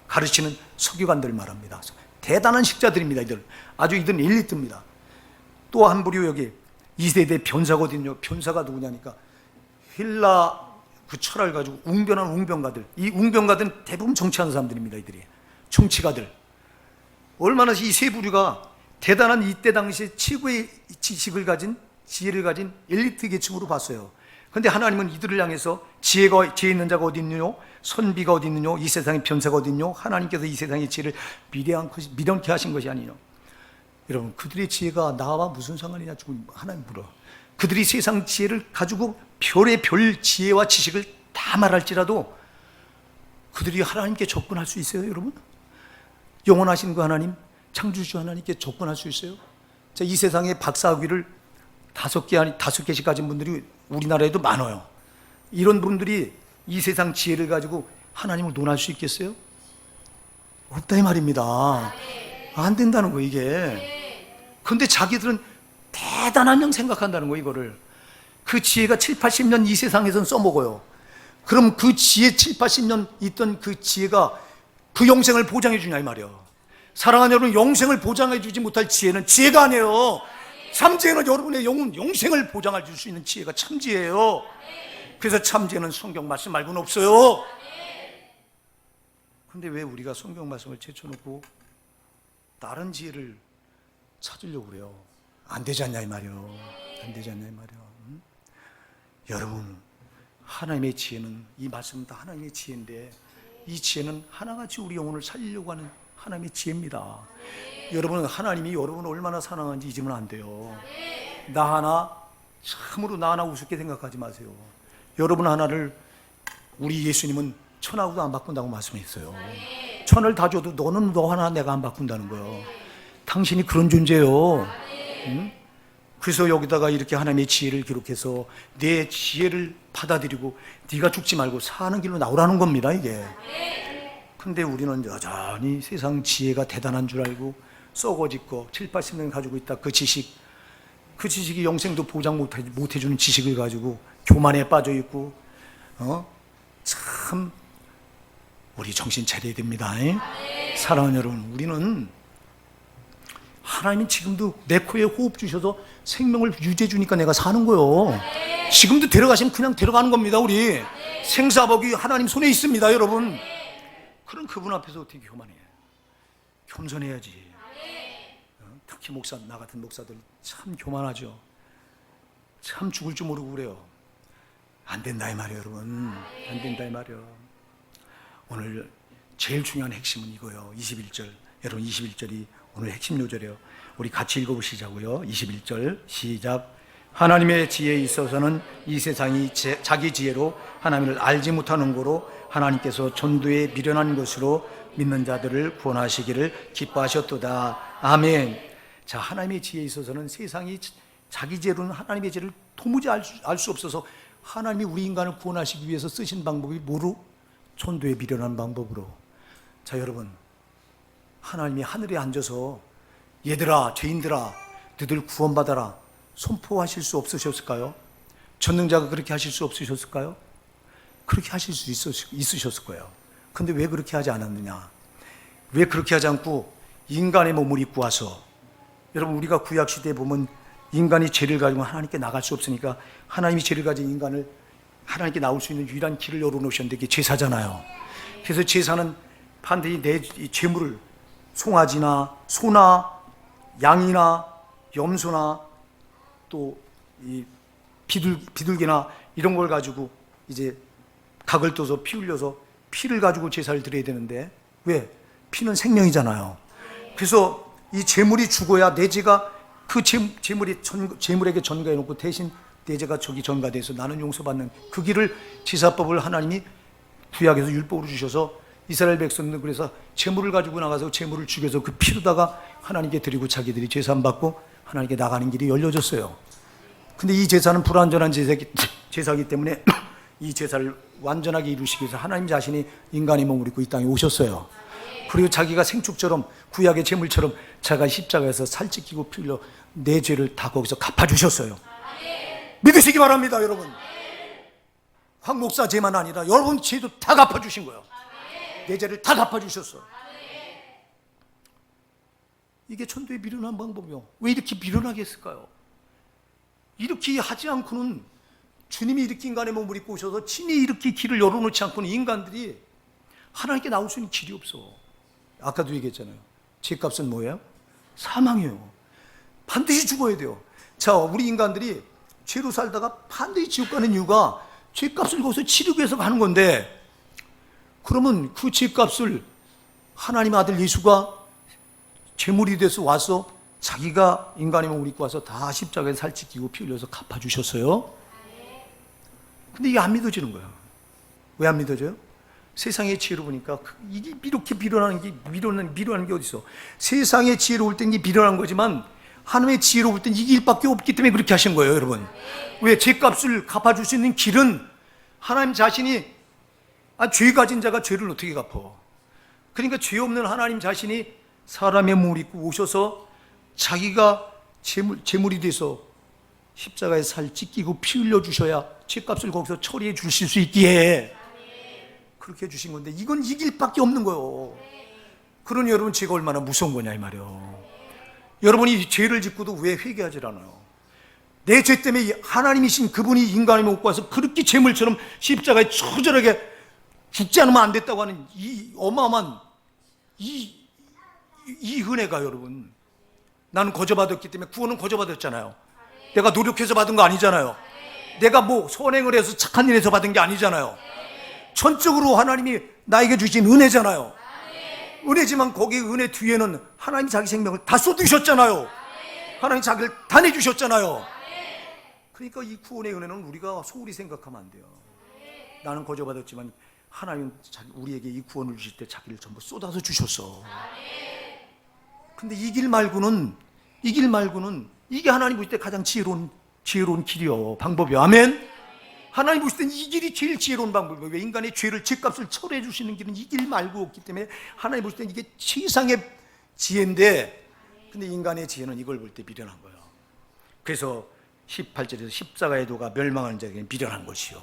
가르치는 서기관들 말합니다. 대단한 식자들입니다. 이들은 엘리트입니다. 또 한 부류 여기 2세대 변사가 어디 있느냐? 변사가 누구냐니까 헬라 그 철학을 가지고 웅변한 웅변가들. 이 웅변가들은 대부분 정치하는 사람들입니다. 이들이 정치가들. 얼마나 이 세 부류가 대단한 이때 당시에 최고의 지식을 가진, 지혜를 가진 엘리트 계층으로 봤어요. 그런데 하나님은 이들을 향해서 지혜 있는 자가 어디 있느뇨? 선비가 어디 있느뇨? 이 세상의 변사가 어디 있느뇨? 하나님께서 이 세상의 지혜를 미련케 하신 것이 아니뇨. 여러분, 그들의 지혜가 나와 무슨 상관이냐 지금 하나님 물어. 그들이 세상 지혜를 가지고 별의 별 지혜와 지식을 다 말할지라도 그들이 하나님께 접근할 수 있어요, 여러분? 영원하신 그 하나님, 창조주 하나님께 접근할 수 있어요? 자, 이 세상에 박사학위를 5개씩 가진 분들이 우리나라에도 많아요. 이런 분들이 이 세상 지혜를 가지고 하나님을 논할 수 있겠어요? 없다 이 말입니다. 안 된다는 거예요, 이게. 그런데 자기들은 대단한 형 생각한다는 거예요, 이거를. 그 지혜가 7, 80년 이 세상에서는 써먹어요. 그럼 그 지혜 7, 80년 있던 그 지혜가 그 영생을 보장해 주냐 이 말이요. 사랑하는 여러분, 영생을 보장해 주지 못할 지혜는 지혜가 아니에요. 참지혜는 여러분의 영생을 보장해 줄 수 있는 지혜가 참지혜예요. 그래서 참지혜는 성경 말씀 말고는 없어요. 근데 왜 우리가 성경 말씀을 제쳐놓고 다른 지혜를 찾으려고 그래요? 안 되지 않냐 이 말이요. 안 되지 않냐 이 말이요. 여러분, 하나님의 지혜는, 이 말씀은 다 하나님의 지혜인데 이 지혜는 하나같이 우리 영혼을 살리려고 하는 하나님의 지혜입니다. 여러분은 하나님이 여러분을 얼마나 사랑하는지 잊으면 안 돼요. 나 하나, 참으로 나 하나 우습게 생각하지 마세요. 여러분 하나를 우리 예수님은 천하고도 안 바꾼다고 말씀했어요. 천을 다 줘도 너는 너 하나 내가 안 바꾼다는 거예요. 당신이 그런 존재예요. 응? 그래서 여기다가 이렇게 하나님의 지혜를 기록해서 내 지혜를 받아들이고 네가 죽지 말고 사는 길로 나오라는 겁니다, 이게. 근데 우리는 여전히 세상 지혜가 대단한 줄 알고 썩어짓고 7, 80년 가지고 있다. 그 지식이 영생도 보장 못해주는 지식을 가지고 교만에 빠져있고, 참 우리 정신 차려야 됩니다. 사랑하는 여러분, 우리는 하나님이 지금도 내 코에 호흡 주셔서 생명을 유지해 주니까 내가 사는 거예요. 지금도 데려가시면 그냥 데려가는 겁니다. 우리 생사복이 하나님 손에 있습니다, 여러분. 그런 그분 앞에서 어떻게 교만해? 겸손해야지. 특히 나 같은 목사들 참 교만하죠. 참 죽을 줄 모르고 그래요. 안 된다 이 말이에요, 여러분. 안 된다 이 말이에요. 오늘 제일 중요한 핵심은 이거예요. 21절. 여러분, 21절이 오늘 핵심 요절이에요. 우리 같이 읽어보시자고요. 21절 시작. 하나님의 지혜에 있어서는 이 세상이 자기 지혜로 하나님을 알지 못하는 거로 하나님께서 전도에 미련한 것으로 믿는 자들을 구원하시기를 기뻐하셨도다. 아멘. 자, 하나님의 지혜에 있어서는 세상이 자기 지혜로는 하나님의 지혜를 도무지 알 수 없어서 하나님이 우리 인간을 구원하시기 위해서 쓰신 방법이 뭐로? 전도에 미련한 방법으로. 자, 여러분, 하나님이 하늘에 앉아서 얘들아, 죄인들아, 너희들 구원받아라 선포하실 수 없으셨을까요? 전능자가 그렇게 하실 수 없으셨을까요? 그렇게 하실 수 있으셨을 거예요. 근데 왜 그렇게 하지 않았느냐? 왜 그렇게 하지 않고 인간의 몸을 입고 와서, 여러분, 우리가 구약시대에 보면 인간이 죄를 가지고 하나님께 나갈 수 없으니까 하나님이 죄를 가진 인간을 하나님께 나올 수 있는 유일한 길을 열어놓으셨는데 그게 제사잖아요. 그래서 제사는 반드시 내 죄물을 송아지나 소나 양이나 염소나 또 이 비둘기나 이런 걸 가지고 이제 각을 떠서 피 흘려서 피를 가지고 제사를 드려야 되는데, 왜? 피는 생명이잖아요. 그래서 이 제물이 죽어야 내 죄가, 그 제물에게 전가해 놓고 대신 내 죄가 저기 전가돼서 나는 용서받는 그 길을, 제사법을 하나님이 구약에서 율법으로 주셔서 이스라엘 백성들은 그래서 제물을 가지고 나가서 제물을 죽여서 그 피로다가 하나님께 드리고 자기들이 제사함 받고 하나님께 나가는 길이 열려졌어요. 근데 이 제사는 불완전한 제사이기 때문에 이 제사를 완전하게 이루시기 위해서 하나님 자신이 인간의 몸을 입고 이 땅에 오셨어요. 그리고 자기가 생축처럼, 구약의 제물처럼 자기가 십자가에서 살찌 끼고 피 흘려 내 죄를 다 거기서 갚아주셨어요. 믿으시기 바랍니다, 여러분. 황 목사 죄만 아니라 여러분 죄도 다 갚아주신 거예요. 내 죄를 다 갚아주셨어. 이게 천도의 미련한 방법이요. 왜 이렇게 미련하게 했을까요? 이렇게 하지 않고는, 주님이 이렇게 인간의 몸을 입고 오셔서 친히 이렇게 길을 열어놓지 않고는 인간들이 하나님께 나올 수 있는 길이 없어. 아까도 얘기했잖아요. 죄값은 뭐예요? 사망이에요. 반드시 죽어야 돼요. 자, 우리 인간들이 죄로 살다가 반드시 지옥 가는 이유가 죄값을 거기서 치르기 위해서 가는 건데, 그러면 그 죄값을 하나님 아들 예수가 제물이 돼서 와서 자기가 인간의 몸을 입고 와서 다 십자가에 살찌 끼고 피 흘려서 갚아주셨어요. 근데 이게 안 믿어지는 거야. 왜 안 믿어져요? 세상의 지혜로 보니까 이게 이렇게 미련한 게 어디 있어? 세상의 지혜로 볼 땐 이게 미련한 거지만 하나님의 지혜로 볼 땐 이게 일밖에 없기 때문에 그렇게 하신 거예요, 여러분. 왜? 죄값을 갚아줄 수 있는 길은 하나님 자신이, 죄 가진 자가 죄를 어떻게 갚아? 그러니까 죄 없는 하나님 자신이 사람의 몸을 입고 오셔서 자기가 제물이 돼서 십자가에 살 찢기고 피 흘려 주셔야 죄값을 거기서 처리해 주실 수 있기에 그렇게 해주신 건데, 이건 이길 밖에 없는 거예요. 그러니 여러분, 죄가 얼마나 무서운 거냐 이 말이에요. 여러분이 죄를 짓고도 왜 회개하질 않아요? 내 죄 때문에 하나님이신 그분이 인간의 몸 와서 그렇게 재물처럼 십자가에 처절하게 죽지 않으면 안 됐다고 하는 이 어마어마한 이 은혜가, 여러분, 나는 거저받았기 때문에 구원은 거저받았잖아요. 내가 노력해서 받은 거 아니잖아요. 내가 뭐 선행을 해서 착한 일에서 받은 게 아니잖아요. 전적으로 하나님이 나에게 주신 은혜잖아요. 은혜지만 거기 은혜 뒤에는 하나님이 자기 생명을 다 쏟으셨잖아요. 하나님이 자기를 다 내주셨잖아요. 그러니까 이 구원의 은혜는 우리가 소홀히 생각하면 안 돼요. 나는 거저받았지만 하나님은 우리에게 이 구원을 주실 때 자기를 전부 쏟아서 주셨어. 근데 이 길 말고는 이게 하나님 보실 때 가장 지혜로운 길이요, 방법이요. 아멘. 하나님 보실 때는 이 길이 제일 지혜로운 방법이에요. 왜? 인간의 죄를, 죄값을 처리해 주시는 길은 이 길 말고 없기 때문에 하나님 보실 때는 이게 최상의 지혜인데, 근데 인간의 지혜는 이걸 볼 때 미련한 거예요. 그래서 18절에서 십자가의 도가 멸망하는 자에게 미련한 것이요,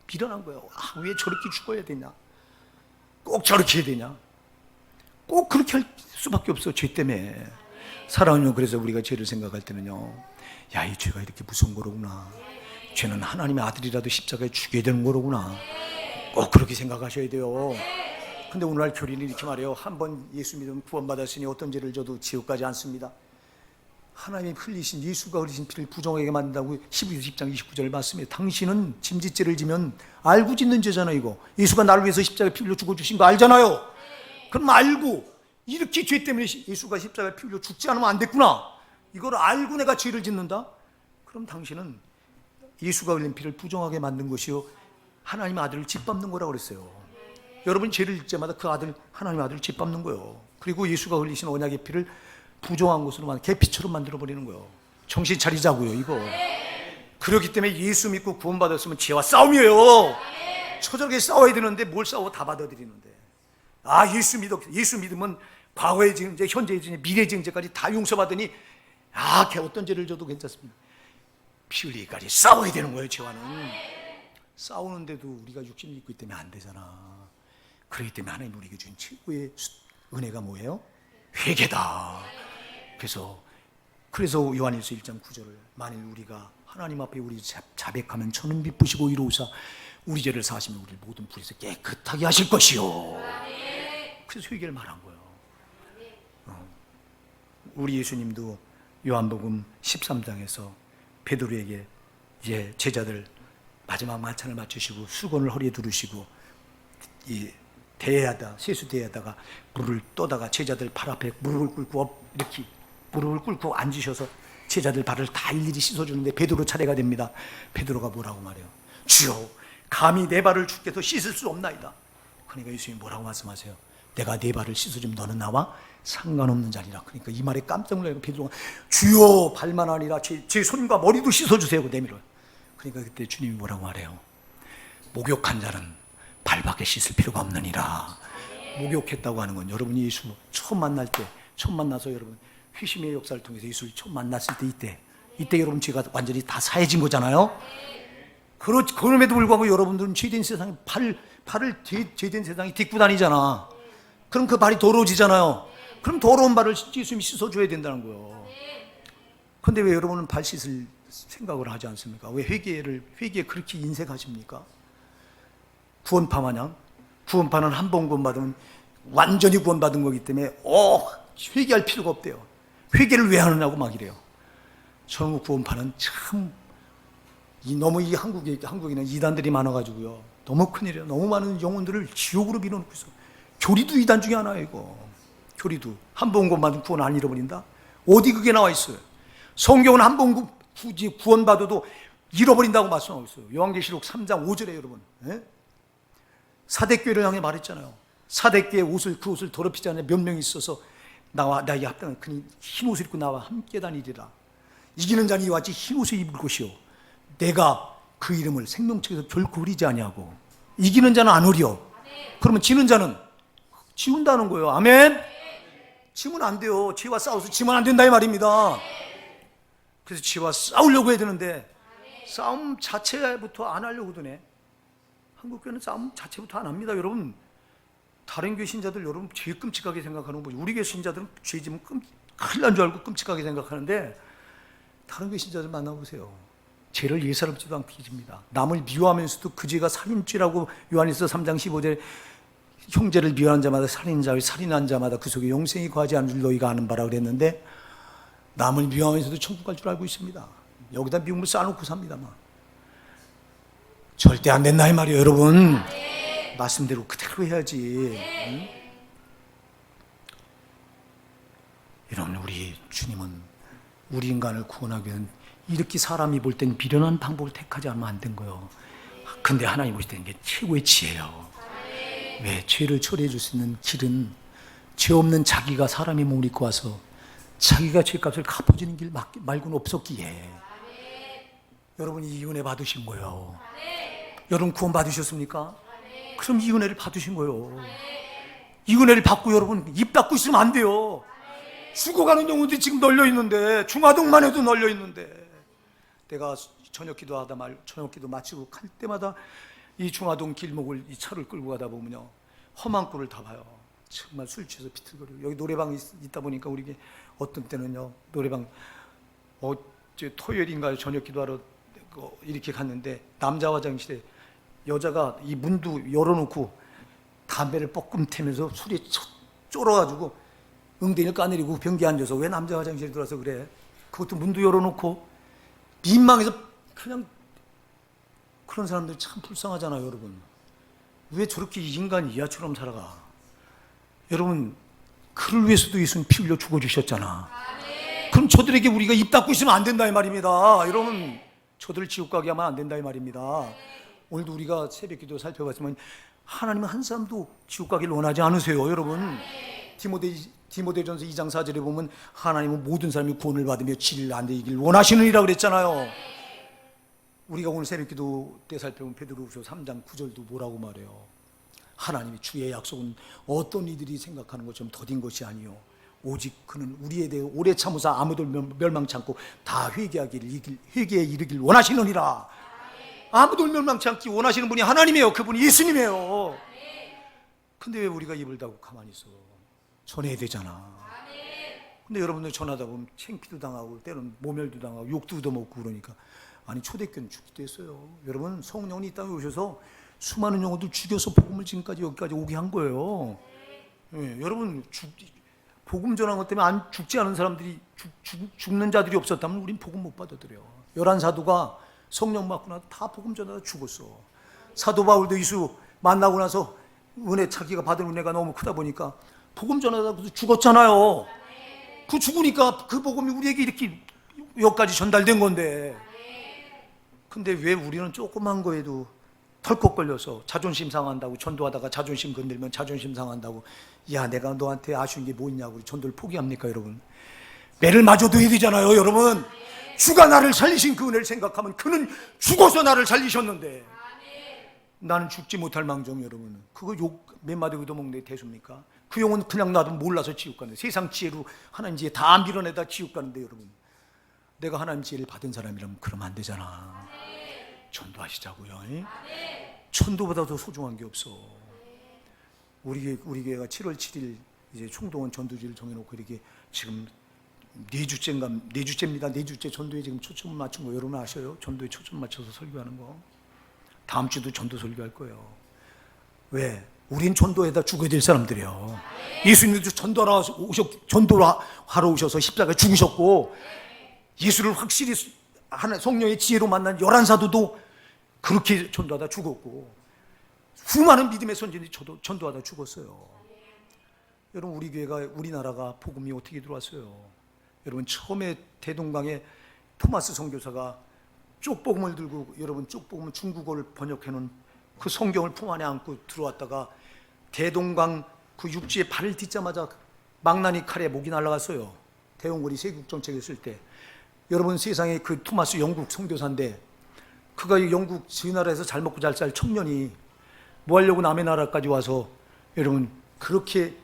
미련한 거예요. 왜 저렇게 죽어야 되냐, 꼭 저렇게 해야 되냐, 꼭 그렇게 할 수밖에 없어, 죄 때문에. 사랑하는, 그래서 우리가 죄를 생각할 때는요, 야, 이 죄가 이렇게 무서운 거로구나, 죄는 하나님의 아들이라도 십자가에 죽여야 되는 거로구나, 꼭 그렇게 생각하셔야 돼요. 근데 오늘날 교리는 이렇게 말해요. 한번 예수 믿으면 구원받았으니 어떤 죄를 져도 지옥 가지 않습니다. 하나님이 흘리신, 예수가 흘리신 피를 부정하게 만든다고 12장 29절 말씀에, 당신은 짐짓죄를 지면 알고 짓는 죄잖아요. 이거 예수가 나를 위해서 십자가에 피 흘려 죽어주신 거 알잖아요. 그럼 알고, 이렇게 죄 때문에 예수가 십자가에 피 흘려 죽지 않으면 안 됐구나, 이걸 알고 내가 죄를 짓는다? 그럼 당신은 예수가 흘린 피를 부정하게 만든 것이요, 하나님 아들을 짓밟는 거라고 그랬어요. 여러분, 죄를 짓 때마다 그 아들, 하나님 아들을 짓밟는 거예요. 그리고 예수가 흘리신 언약의 피를 부정한 것으로 개피처럼 만들어버리는 거예요. 정신 차리자고요, 이거. 그렇기 때문에 예수 믿고 구원받았으면 죄와 싸움이에요. 처절하게 싸워야 되는데 뭘 싸워, 다 받아들이는데. 예수 믿으면 과거의 죄, 현재의 죄, 미래의 죄까지 다 용서받으니, 걔 어떤 죄를 져도 괜찮습니다. 피 흘리기까지 싸워야 되는 거예요, 죄와는. 싸우는데도 우리가 육신을 입고 있기 때문에 안 되잖아. 그렇기 때문에 하나님 우리에게 준 최고의 은혜가 뭐예요? 회개다. 그래서 요한일서 1장 9절을, 만일 우리가 하나님 앞에 우리 자백하면 저는 미쁘시고 이로우사 우리 죄를 사하시면 우리를 모든 불에서 깨끗하게 하실 것이요. 그래서 회개를 말한 거예요. 우리 예수님도 요한복음 13장에서 베드로에게 이제 제자들 마지막 만찬을 마치시고 수건을 허리에 두르시고 이 세수 대에다가 물을 떠다가 제자들 발 앞에 무릎을 꿇고 앉으셔서 제자들 발을 다 일일이 씻어주는데 베드로 차례가 됩니다. 베드로가 뭐라고 말해요? 주여, 감히 내 발을 주께서 씻을 수 없나이다. 그러니까 예수님이 뭐라고 말씀하세요? 내가 네 발을 씻어주면 너는 나와 상관없는 자리라. 그러니까 이 말에 깜짝 놀라요. 베드로가 주여, 발만 아니라 제 손과 머리도 씻어주세요, 그 내밀어요. 그러니까 그때 주님이 뭐라고 말해요? 목욕한 자는 발밖에 씻을 필요가 없느니라. 목욕했다고 하는 건, 여러분이 예수 처음 만나서 여러분 회심의 역사를 통해서 예수를 처음 만났을 때 이때 여러분 죄가 완전히 다 사해진 거잖아요. 그럼에도 불구하고 여러분들은 죄된 세상에 발을 죄된 세상에 딛고 다니잖아. 그럼 그 발이 더러워지잖아요. 그럼 더러운 발을 예수님이 씻어줘야 된다는 거예요. 그런데 왜 여러분은 발 씻을 생각을 하지 않습니까? 왜 회개에 그렇게 인색하십니까? 구원파 마냥, 구원파는 한 번 구원받으면 완전히 구원받은 거기 때문에 회개할 필요가 없대요. 회개를 왜 하느냐고 막 이래요. 전국 구원파는 참 너무 이 한국에는 이단들이 많아가지고요, 너무 큰일이에요. 너무 많은 영혼들을 지옥으로 밀어놓고 있어. 교리도 이단 중에 하나예요. 이거 교리도 한 번 구원받으면 구원 안 잃어버린다? 어디 그게 나와 있어요? 성경은 한 번 구원받아도 잃어버린다고 말씀하고 있어요. 요한계시록 3장 5절에 여러분, 사대교회를 향해 말했잖아요. 사대교회 그 옷을 더럽히지 않는 몇 명이 있어서 나에게 합당한 그니 흰 옷을 입고 나와 함께 다니리라. 이기는 자는 이와 같이 흰 옷을 입을 것이요, 내가 그 이름을 생명책에서 결코 흐리지 아니하고. 이기는 자는 안 흐려. 그러면 지는 자는 지운다는 거예요. 아멘. 지면 안 돼요. 죄와 싸워서 지면 안 된다 이 말입니다. 그래서 지와 싸우려고 해야 되는데 싸움 자체부터 안 하려고 드네. 한국교회는 싸움 자체부터 안 합니다. 여러분, 다른 교회 신자들 여러분 제일 끔찍하게 생각하는 거죠. 우리 교회 신자들은 죄 지면 큰일 난 줄 알고 끔찍하게 생각하는데, 다른 교회 신자들 만나보세요. 죄를 예사롭지도 않게 집니다. 남을 미워하면서도 그 죄가 살인죄라고 요한일서 3장 15절에 형제를 미워하는 자마다 살인자요 살인한 자마다 그 속에 영생이 거하지 않을 줄 너희가 아는 바라 그랬는데, 남을 미워하면서도 천국 갈 줄 알고 있습니다. 여기다 미움을 쌓아놓고 삽니다만 절대 안 된다 이 말이에요. 여러분, 말씀대로 그대로 해야지. 응? 여러분, 우리 주님은 우리 인간을 구원하기 위한 이렇게 사람이 볼 땐 비련한 방법을 택하지 않으면 안 된 거예요. 근데 하나님 보실 때는 이게 최고의 지혜예요. 왜? 죄를 처리해 줄 수 있는 길은 죄 없는 자기가 사람의 몸을 입고 와서 자기가 죄값을 갚아주는 길 말고는 없었기에 여러분이 이 은혜 받으신 거예요. 여러분 구원 받으셨습니까? 그럼 이 은혜를 받으신 거예요. 이 은혜를 받고 여러분 입 닫고 있으면 안 돼요. 죽어가는 영혼들이 지금 널려 있는데, 중화동만 해도 널려 있는데, 내가 저녁 기도 마치고 갈 때마다 이 중화동 길목을 이 차를 끌고 가다 보면요, 험한 꼴을 다 봐요. 정말 술 취해서 비틀거리고. 여기 노래방이 있다 보니까 우리 어떤 때는요, 노래방 토요일인가요, 저녁 기도하러 이렇게 갔는데 남자 화장실에 여자가 이 문도 열어놓고 담배를 뻐끔 태면서 술이 쫄아가지고 응대를 까내리고 변기에 앉아서, 왜 남자 화장실에 들어와서 그래? 그것도 문도 열어놓고 민망해서 그냥. 그런 사람들 참 불쌍하잖아요. 여러분, 왜 저렇게 인간이 이하처럼 살아가? 여러분, 그를 위해서도 예수님 피 흘려 죽어주셨잖아. 그럼 저들에게 우리가 입 닫고 있으면 안 된다 이 말입니다. 여러분, 저들을 지옥 가게 하면 안 된다 이 말입니다. 오늘도 우리가 새벽 기도 살펴봤지만 하나님은 한 사람도 지옥 가기를 원하지 않으세요. 여러분, 디모데전서 2장 4절에 보면 하나님은 모든 사람이 구원을 받으며 진리를 안 되길 원하시느니라 그랬잖아요. 우리가 오늘 새벽 기도 때 살펴본 베드로후서 3장 9절도 뭐라고 말해요? 하나님이 주의 약속은 어떤 이들이 생각하는 것처럼 더딘 것이 아니요 오직 그는 우리에 대해 오래 참으사 아무도 멸망치 않고 다 회개에 이르길 원하시느니라. 아무도 멸망치 않기 원하시는 분이 하나님이에요. 그분이 예수님이에요. 근데 왜 우리가 입을 닫고 가만히 있어? 전해야 되잖아. 근데 여러분들 전하다 보면 창피도 당하고 때로는 모멸도 당하고 욕도 얻어먹고 그러니까, 아니 초대교회는 죽기도 했어요. 여러분, 성령이 이 땅에 오셔서 수많은 영혼들 죽여서 복음을 지금까지 여기까지 오게 한 거예요. 예, 여러분, 복음 전한 것 때문에 죽지 않은 사람들이 죽는 자들이 없었다면 우린 복음 못 받아들여. 11사도가 성령 받고 나서 다 복음 전하다 죽었어. 사도 바울도 예수 만나고 나서 자기가 받은 은혜가 너무 크다 보니까 복음 전하다 죽었잖아요. 그 죽으니까 그 복음이 우리에게 이렇게 여기까지 전달된 건데, 근데 왜 우리는 조그만 거에도 덜컥 걸려서 자존심 상한다고, 전도하다가 자존심 건들면 자존심 상한다고, 야 내가 너한테 아쉬운 게 뭐 있냐고 전도를 포기합니까? 여러분, 매를 맞아도 해야 되잖아요. 여러분, 주가 나를 살리신 그 은혜를 생각하면 그는 죽어서 나를 살리셨는데 나는 죽지 못할 망정. 여러분, 그거 욕 몇 마디 얻어먹는 데 대수입니까? 그 영혼 그냥 놔두면 몰라서 지옥 가는데, 세상 지혜로 하나님 지혜 다 밀어내다 지옥 가는데, 여러분 내가 하나님 지혜를 받은 사람이라면 그러면 안 되잖아. 전도하시자고요. 전도보다 더 소중한 게 없어. 우리 교회가 7월 7일 이제 총동원 전도지를 정해놓고 이렇게 지금 4주째입니다. 4주째 전도에 지금 초점을 맞춘 거 여러분 아셔요? 전도에 초점 맞춰서 설교하는 거. 다음 주도 전도 설교할 거예요. 왜? 우린 전도에다 죽어야 될 사람들이에요. 예수님도 전도하러 오셔서 십자가에 죽으셨고, 예수를 확실히 성령의 지혜로 만난 11사도도 그렇게 전도하다 죽었고, 수많은 믿음의 선진이 전도하다 죽었어요. 여러분, 우리 교회가, 우리나라가 복음이 어떻게 들어왔어요? 여러분, 처음에 대동강에 토마스 선교사가 쪽복음을 들고, 여러분 쪽복음은 중국어를 번역해 놓은 그 성경을 품 안에 안고 들어왔다가 대동강 그 육지에 발을 딛자마자 망나니 칼에 목이 날아갔어요. 대원군이 세국정책을 쓸 때. 여러분, 세상에 그 토마스 영국 선교사인데, 그가 영국 지 나라에서 잘 먹고 잘 살 청년이 뭐 하려고 남의 나라까지 와서 여러분 그렇게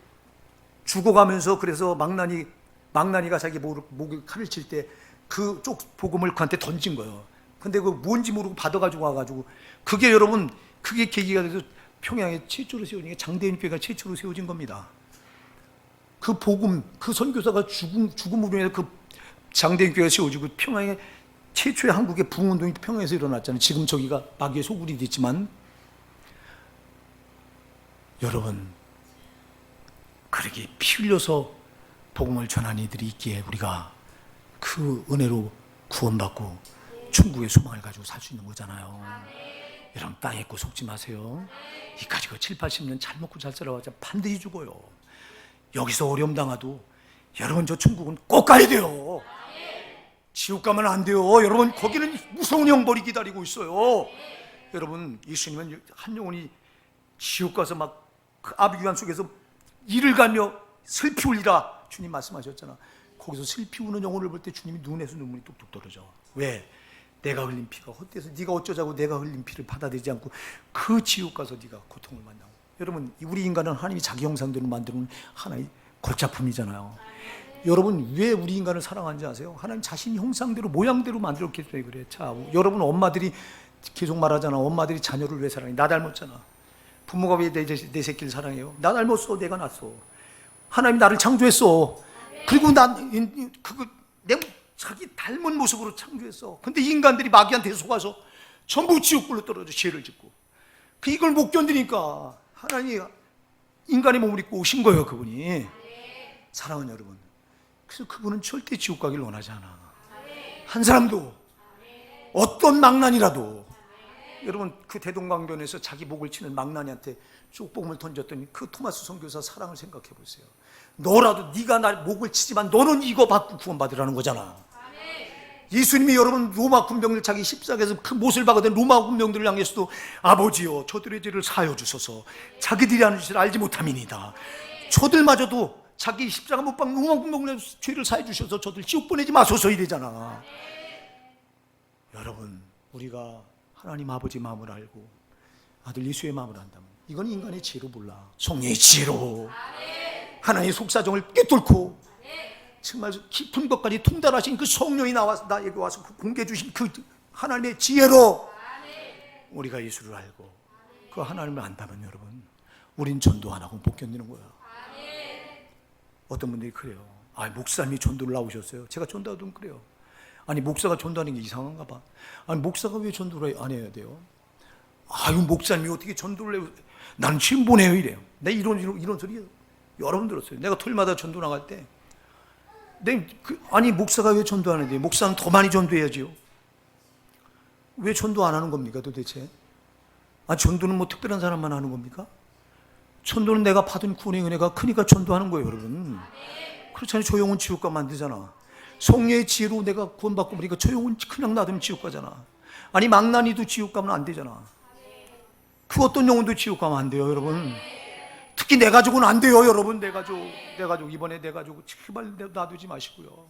죽어가면서, 그래서 망나니가 자기 목에 칼을 칠 때 그쪽 복음을 그한테 던진 거예요. 근데 그 뭔지 모르고 받아가지고 와가지고, 그게 여러분, 그게 계기가 돼서 평양에 최초로 세워진 게 장대인 교회가 최초로 세워진 겁니다. 그 복음, 그 선교사가 죽음으로 인해서 그 장대인 교회가 세워지고, 평양에 최초의 한국의 부흥운동이 평양에서 일어났잖아요. 지금 저기가 마귀의 소굴이 됐지만, 여러분, 그렇게 피 흘려서 복음을 전한 이들이 있기에 우리가 그 은혜로 구원받고 천국의 소망을 가지고 살 수 있는 거잖아요. 여러분, 땅에 있고 속지 마세요. 이까지 7, 80년 잘 먹고 잘 살아봤자 반드시 죽어요. 여기서 어려움 당하도 여러분, 저 천국은 꼭 가야 돼요. 지옥 가면 안 돼요. 여러분, 거기는 무서운 형벌이 기다리고 있어요. 여러분, 예수님은 한 영혼이 지옥 가서 막 그 아비규환 속에서 이를 갈며 슬피 울리라 주님 말씀하셨잖아. 거기서 슬피 우는 영혼을 볼 때 주님이 눈에서 눈물이 뚝뚝 떨어져. 왜? 내가 흘린 피가 헛되서 네가 어쩌자고 내가 흘린 피를 받아들이지 않고 그 지옥 가서 네가 고통을 만나고. 여러분, 우리 인간은 하나님이 자기 형상대로 만드는 하나의 골작품이잖아요. 여러분, 왜 우리 인간을 사랑하는지 아세요? 하나님 자신 형상대로 모양대로 만들었기 때문에 그래. 자, 여러분, 엄마들이 계속 말하잖아. 엄마들이 자녀를 왜 사랑해? 나 닮았잖아. 부모가 왜 내 새끼를 사랑해요? 나 닮았어. 내가 낳았어. 하나님 나를 창조했어. 그리고 내 자기 닮은 모습으로 창조했어. 근데 인간들이 마귀한테 속아서 전부 지옥불로 떨어져 죄를 짓고, 이걸 못 견디니까 하나님이 인간의 몸을 입고 오신 거예요. 그분이. 사랑하는 여러분, 그래서 그분은 절대 지옥 가기를 원하지 않아. 한 사람도, 어떤 망난이라도. 여러분, 그 대동강변에서 자기 목을 치는 망나니한테 쪽복음을 던졌더니 그 토마스 선교사 사랑을 생각해 보세요. 너라도 네가 날 목을 치지만 너는 이거 받고 구원받으라는 거잖아. 예수님이 여러분 로마 군병들 자기 십자가에서 그 못을 박아든 로마 군병들을 향해서도 아버지여 저들의 죄를 사하여 주소서 자기들이 하는 짓을 알지 못함이니이다. 저들마저도 자기 십자가 못 박는 로마 군병들의 죄를 사해 주셔서 저들 지옥 보내지 마소서 이래잖아. 여러분, 우리가 하나님 아버지 마음을 알고 아들 예수의 마음을 안다면 이건 인간의 지혜로 몰라. 성령의 지혜로 하나님의 속사정을 꿰뚫고 정말 깊은 것까지 통달하신 그 성령이 나에게 와서 공개해 주신 그 하나님의 지혜로 우리가 예수를 알고 그 하나님을 안다면 여러분, 우린 전도 안 하고 못 견디는 거야. 어떤 분들이 그래요. 목사님이 전도를 나오셨어요. 제가 전도하던 그래요. 아니, 목사가 전도하는 게 이상한가 봐. 아니, 목사가 왜 전도를 안 해야 돼요? 목사님이 어떻게 전도를 해요? 나는 지금 보내요 이래요. 내가 이런 소리 여러 번 들었어요. 내가 토요일마다 전도 나갈 때 아니, 목사가 왜 전도하는데? 목사는 더 많이 전도해야지요. 왜 전도 안 하는 겁니까 도대체? 전도는 뭐 특별한 사람만 하는 겁니까? 전도는 내가 받은 구원의 은혜가 크니까 전도하는 거예요 여러분. 그렇잖아요. 저 영혼 지옥 가면 안 되잖아. 성령의 지혜로 내가 구원받고 보니까 저 영혼 그냥 놔두면 지옥 가잖아. 아니, 망나니도 지옥 가면 안 되잖아. 그 어떤 영혼도 지옥 가면 안 돼요 여러분. 특히 내 가족은 안 돼요 여러분. 내 가족 이번에 내 가족 제발 놔두지 마시고요.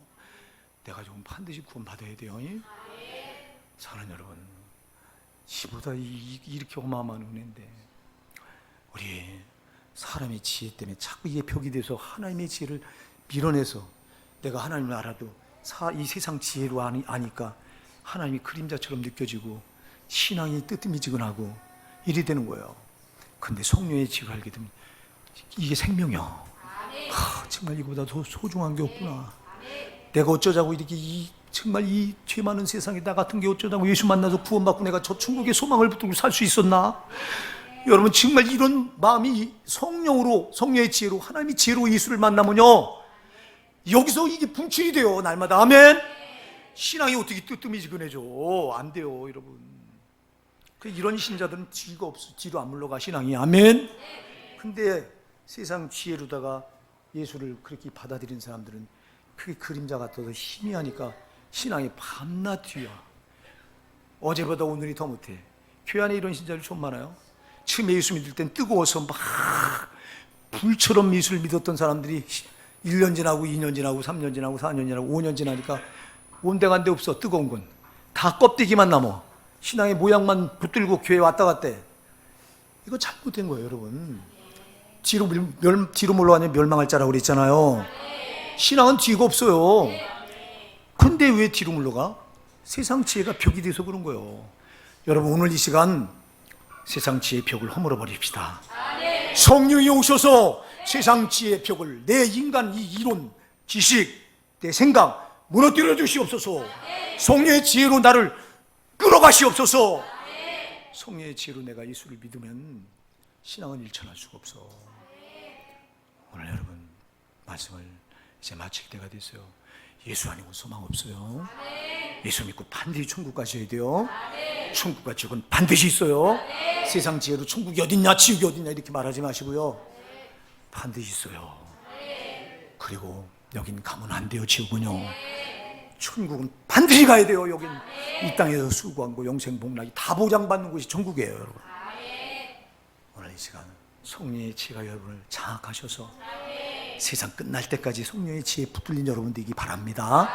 내 가족은 반드시 구원받아야 돼요. 사랑하는 여러분, 이보다 이렇게 어마어마한 은혜인데 우리 사람의 지혜 때문에 자꾸 이게 벽이 돼서 하나님의 지혜를 밀어내서 내가 하나님을 알아도 이 세상 지혜로 아니까 하나님이 그림자처럼 느껴지고 신앙이 뜨뜻미지근하고 이리 되는 거예요. 근데 성령의 지혜를 알게 되면 이게 생명이야. 정말 이거보다 더 소중한 게 없구나. 내가 어쩌자고 이렇게 정말 이 죄 많은 세상에 나 같은 게 어쩌자고 예수 만나서 구원받고 내가 저 천국의 소망을 붙들고 살 수 있었나? 여러분, 정말 이런 마음이 성령의 지혜로 하나님의 지혜로 예수를 만나면요 여기서 이게 분출이 돼요 날마다. 아멘. 신앙이 어떻게 뜨뜻미지근해져? 안 돼요 여러분. 이런 신자들은 지혜가 없어. 뒤로 안 물러가 신앙이. 아멘. 근데 세상 지혜로다가 예수를 그렇게 받아들인 사람들은 그게 그림자 같아서 희미하니까 신앙이 밤낮 뒤야. 어제보다 오늘이 더 못해. 교회 안에 이런 신자들 좀 많아요. 처음에 예수 믿을 땐 뜨거워서 막 불처럼 예수를 믿었던 사람들이 1년 지나고 2년 지나고 3년 지나고 4년 지나고 5년 지나니까 온데간데 없어. 뜨거운 건 다 껍데기만 남아. 신앙의 모양만 붙들고 교회 왔다 갔대. 이거 잘못된 거예요 여러분. 뒤로 몰러가면 멸망할 자라고 그랬잖아요. 신앙은 뒤가 없어요. 근데 왜 뒤로 물러가? 세상 지혜가 벽이 돼서 그런 거예요. 여러분, 오늘 이 시간 세상 지혜의 벽을 허물어 버립시다. 성령이 오셔서 세상 지혜의 벽을, 내 인간 이 이론, 지식, 내 생각 무너뜨려 주시옵소서. 성령의 지혜로 나를 끌어가시옵소서. 성령의 지혜로 내가 예수를 믿으면 신앙은 일천할 수가 없어. 오늘 여러분, 말씀을 이제 마칠 때가 됐어요. 예수 아니고 소망 없어요. 예수 믿고 반드시 천국 가셔야 돼요. 천국과 지옥은 반드시 있어요. 세상 지혜로 천국이 어딨냐 지옥이 어딨냐 이렇게 말하지 마시고요. 반드시 있어요. 그리고 여긴 가면 안 돼요. 지옥은요. 천국은 반드시 가야 돼요. 여긴 이 땅에서 수고한 거 영생 복락이 다 보장받는 곳이 천국이에요. 여러분, 오늘 이 시간 성령의 지혜가 여러분을 장악하셔서 세상 끝날 때까지 성령의 지혜에 붙들린 여러분 되기 바랍니다.